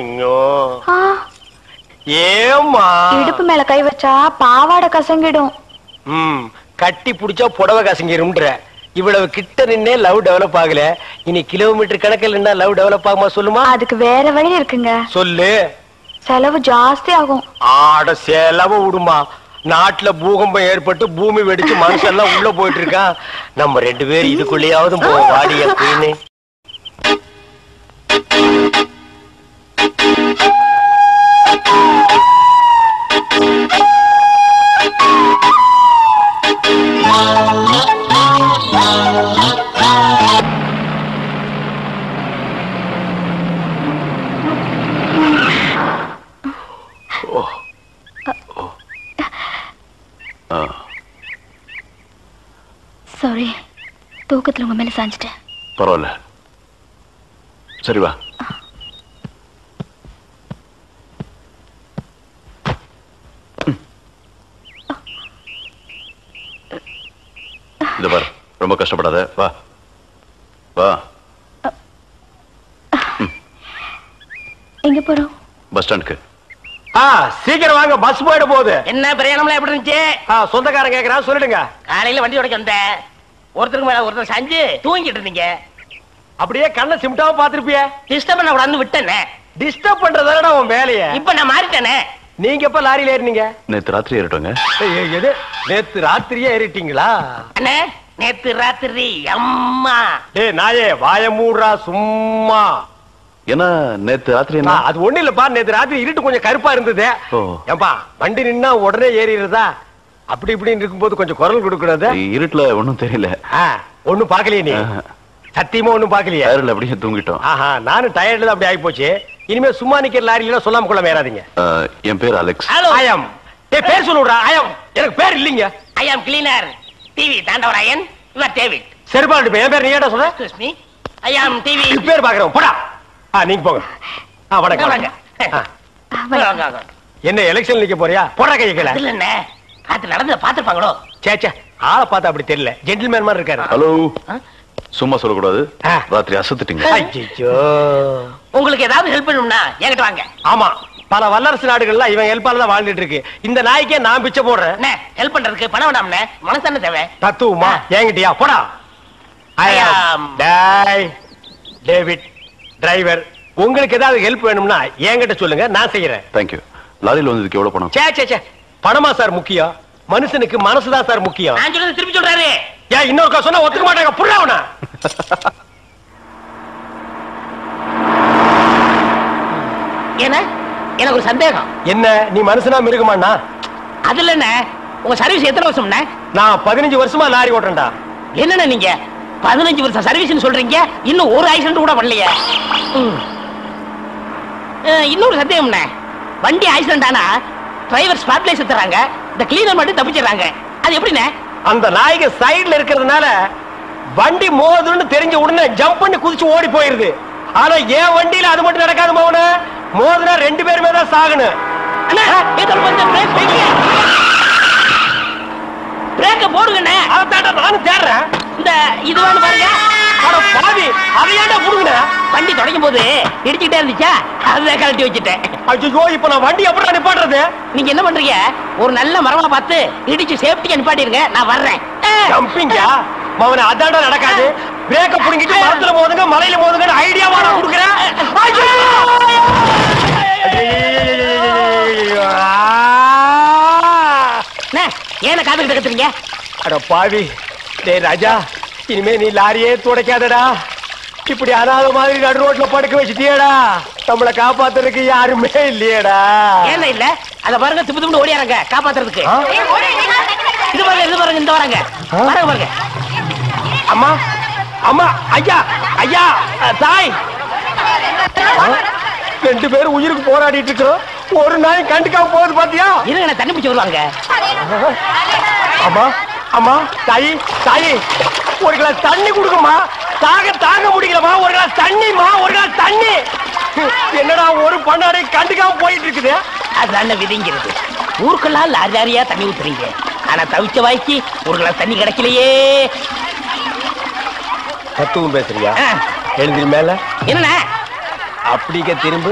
ஏமா இடுப்பு மேல கை வச்சா பாவாடை கசங்கிடும். கட்டி புடிச்சா புடவை கசங்கிரும்ன்ற. இவ்வளவு கிட்ட நின்னே லவ் டெவலப் ஆகல. இனி கிலோமீட்டர் கணக்கில் நின்னா லவ் டெவலப் ஆகுமா சொல்லுமா? அதுக்கு வேற வழி இருக்குங்க. சொல்லு. செலவு ஜாஸ்தி ஆகும். ஆட செலவு விடுமா. நாட்டுல பூகம்பம் ஏற்பட்டு பூமி வெடிச்சு மனுஷன் எல்லாம் உள்ள போயிட்டு இருக்கான். நம்ம 2 பேரும் இதுக்குள்ளேயாவது வாடி அப்படின்னு. சாரி, தூக்கத்துல உங்க மேல சாஞ்சிட்டேன். பரவாயில்ல, சரி வா. இத பாரு, ரொம்ப கஷ்டப்படாத, வா வா. எங்க போறோம்? பஸ் ஸ்டாண்டுக்கு. சீக்கிரம் வாங்க, பஸ் போயிட போகுது. என்ன பிரயாணம்லாம் எப்படி இருந்துச்சு? சொந்தக்காரன் கேக்குறான், சொல்லிடுங்க. காலையில வண்டி உடைக்க வந்தேன். ஒருத்தருக்கு மேல ஒருத்தர் சாஞ்சு தூங்கிட்டு இருந்தீங்க. அப்படியே கண்ணை சிமிட்டாம பாத்துருப்பிய. டிஸ்டர்ப் பண்ண கூடாதுன்னு விட்டேனே. டிஸ்டர்ப் பண்றதானடா உன் வேலைய. இப்ப நான் மாறிட்டேனே. நீங்க எப்ப லாரியில ஏறினீங்க? நேத்து ராத்திரி ஏறிட்டோங்க. எது நேத்து ராத்திரியே ஏறிட்டீங்களா? அண்ணே, நேத்து ராத்திரி அம்மா. டேய் நாயே, வாய மூடுறா சும்மா. ஏன்னா நேத்து ராத்திரி என்ன? அது ஒண்ணு இல்லப்பா, நேத்து ராத்திரி இருட்டு கொஞ்சம் கருப்பா இருந்தது. ஏம்பா வண்டி நின்னா உடனே ஏறிடுறதா? அப்படி இப்படின்னு இருக்கும்போது கொஞ்சம் குரல் கொடுக்கூடாது. இருட்டுல ஒண்ணும் தெரியல. ஒண்ணும் பாக்கலையே நீ? சத்தியமா ஒண்ணும் பாக்கலையே? டயர்ல அப்படியே தூங்கிட்டோம். நானும் டயர்ட்ல தான் அப்படி ஆகி போச்சு. இனிமே சும்மா நிக்கிற லாரியில சொல்லாம கொள்ள மேறாதீங்க. என் பேர் அலெக்ஸ். ஐயம். டேய் பேர் சொல்லுடா. ஐயம். எனக்கு பேர் இல்லீங்க. I am cleaner TV Thandavarayan. Your David. சரிபாடு என் பேர் நீ ஏடா சொல்ற? Excuse me. I am TV. பேர் பாக்குறோம் போடா. நீங்க போங்க. வணக்கம். என்ன எலெக்ஷன் நிக்க போறியா? போடா கைய கீழ. இல்ல அண்ணே, காத்து நடந்து பாத்துப்பாங்களோ? சேச்சே, ஆளை பார்த்தா அப்படி தெரியல. ஜென்டில்மேன் மாதிரி இருக்காரு. ஹலோ, சும்மா சொல்லக்கூடாது. ராத்திரி அசத்துட்டீங்க. ஐயோ, உங்களுக்கு ஏதாவது ஹெல்ப் பண்ணணும்னா என்கிட்ட வாங்க. ஆமா, பல வல்லரசு நாடுகள்ல இவன் ஹெல்ப்பால தான் வாழ்ந்துட்டு இருக்கு. இந்த நாய்க்கே நான் பிச்சை போடுறேன். அண்ணே, ஹெல்ப் பண்றதுக்கு பணம் வேண்டாம்ண்ணே, மனசான தேவை. தத்துவமா என்கிட்டயா? போடா. டேவிட் டிரைவர், உங்களுக்கு ஏதாவது ஹெல்ப் வேணும்னா என்கிட்ட சொல்லுங்க, நான் செய்யறேன். தேங்க்யூ. லாரியில் வந்ததுக்கு எவ்வளவு பணம்? சே பணமா சார் முக்கியம்? மனுஷனுக்கு மனசுதான் சார் முக்கியம். நான் சொல்றது திருப்பி சொல்றாரு. ஏன் இன்னொரு சொன்னா ஒத்துக்க மாட்டாங்க. புரியவனா? என்ன? எனக்கு ஒரு சந்தேகம். என்ன, நீ மனுஷனா மிருகமாண்ணா? அதுல என்ன, உங்க சர்வீஸ் எத்தனை வருஷம்ண்ணே? நான் 15 வருஷமா லாரி ஓட்டுறேன்டா. என்னண்ணே நீங்க 15 வருஷம் சர்வீஸ் சொல்றீங்க, இன்னும் ஒரு ஆக்சிடென்ட் கூட பண்ணலையே. இன்னொரு சந்தேகம்ண்ணே, வண்டி ஆக்சிடென்ட் ஆனா டிரைவர் ஸ்பாட்ல செத்துறாங்க, இந்த கிளீனர் மட்டும் தப்பிச்சிடறாங்க. அது எப்படிண்ணே? அந்த நாய்க்கு சைடுல இருக்கிறதுனால வண்டி மோதுன்னு தெரிஞ்ச உடனே ஜம்ப் பண்ணி குதிச்சு ஓடி போயிருது. ஆனா என் வண்டியில அது மட்டும் நடக்காது மோன. மோதுனா 2 பேருமே தான் சாகணும். பிரேக்க போடுங்கண்ணே. அதான் நானும் தேடுறேன். இந்த இது வேணும் பாருங்க. பாவி, அதையாண்டா புடுங்க. வண்டி தொடங்கும் போது இடிச்சுக்கிட்டே இருந்துச்சா, அதுதான் கழட்டி வச்சுட்டேன். ஐயோ, இப்ப நான் வண்டி எப்படி நிப்பாட்டுறது? நீங்க என்ன பண்றீங்க, ஒரு நல்ல மரமா பார்த்து இடிச்சு சேஃப்டியா நிப்பாட்டிருங்க, நான் வர்றேன். ஜம்பிங்கா மவன? அதாண்டா நடக்காது. பிரேக்க புடுங்கிட்டு மரத்துல மோதுங்க, மலையில மோதுங்க ஐடியாவா நான் கொடுக்குறேன். ஏன காத்துக்கிட்டு கத்துறீங்க? அட பாவி, டேய் ராஜா, இனிமே நீ லாரியே துடைக்காதடா. இப்படி அனாத மாதிரி நடு ரோட்ல படுக்க வச்சுட்டியேடா. நம்மளை காப்பாத்துறதுக்கு யாருமே இல்லையேடா. ஏன் இல்ல, அத பாருங்க திப்பு திப்பு ஓடியாரங்க காப்பாத்துறதுக்கு. இது பாருங்க இந்த வராங்க பாருங்க. அம்மா அம்மா ஐயா ஐயா தாய், 2 பேரும் உயிருக்கு போராடிட்டு இருக்கிறோம். ஒரு நாய் கண்டுக்காம போகுது பாத்தியா? இருங்க தண்ணி பிடிச்சி வருவாங்க. அம்மா அம்மா தாயி தாயி, ஒரு கிளாஸ் தண்ணி கொடுக்கமா. தாங்க முடியலமா. ஒரு கிளாஸ் தண்ணிமா, ஒரு கிளாஸ் தண்ணி. என்னடா ஒரு பண்ணாடை கண்டுக்காம போயிட்டு இருக்குது. அதுதான் விதிங்கிறது. ஊருக்கெல்லாம் லாரி லாரியா தண்ணி ஊத்துறீங்க, ஆனா தவிச்ச வாய்க்கு ஒரு கிளாஸ் தண்ணி கிடைக்கலையே. தத்துவம் பேசுறியா? எழுந்திரி மேல என்ன அப்படிக்க திரும்ப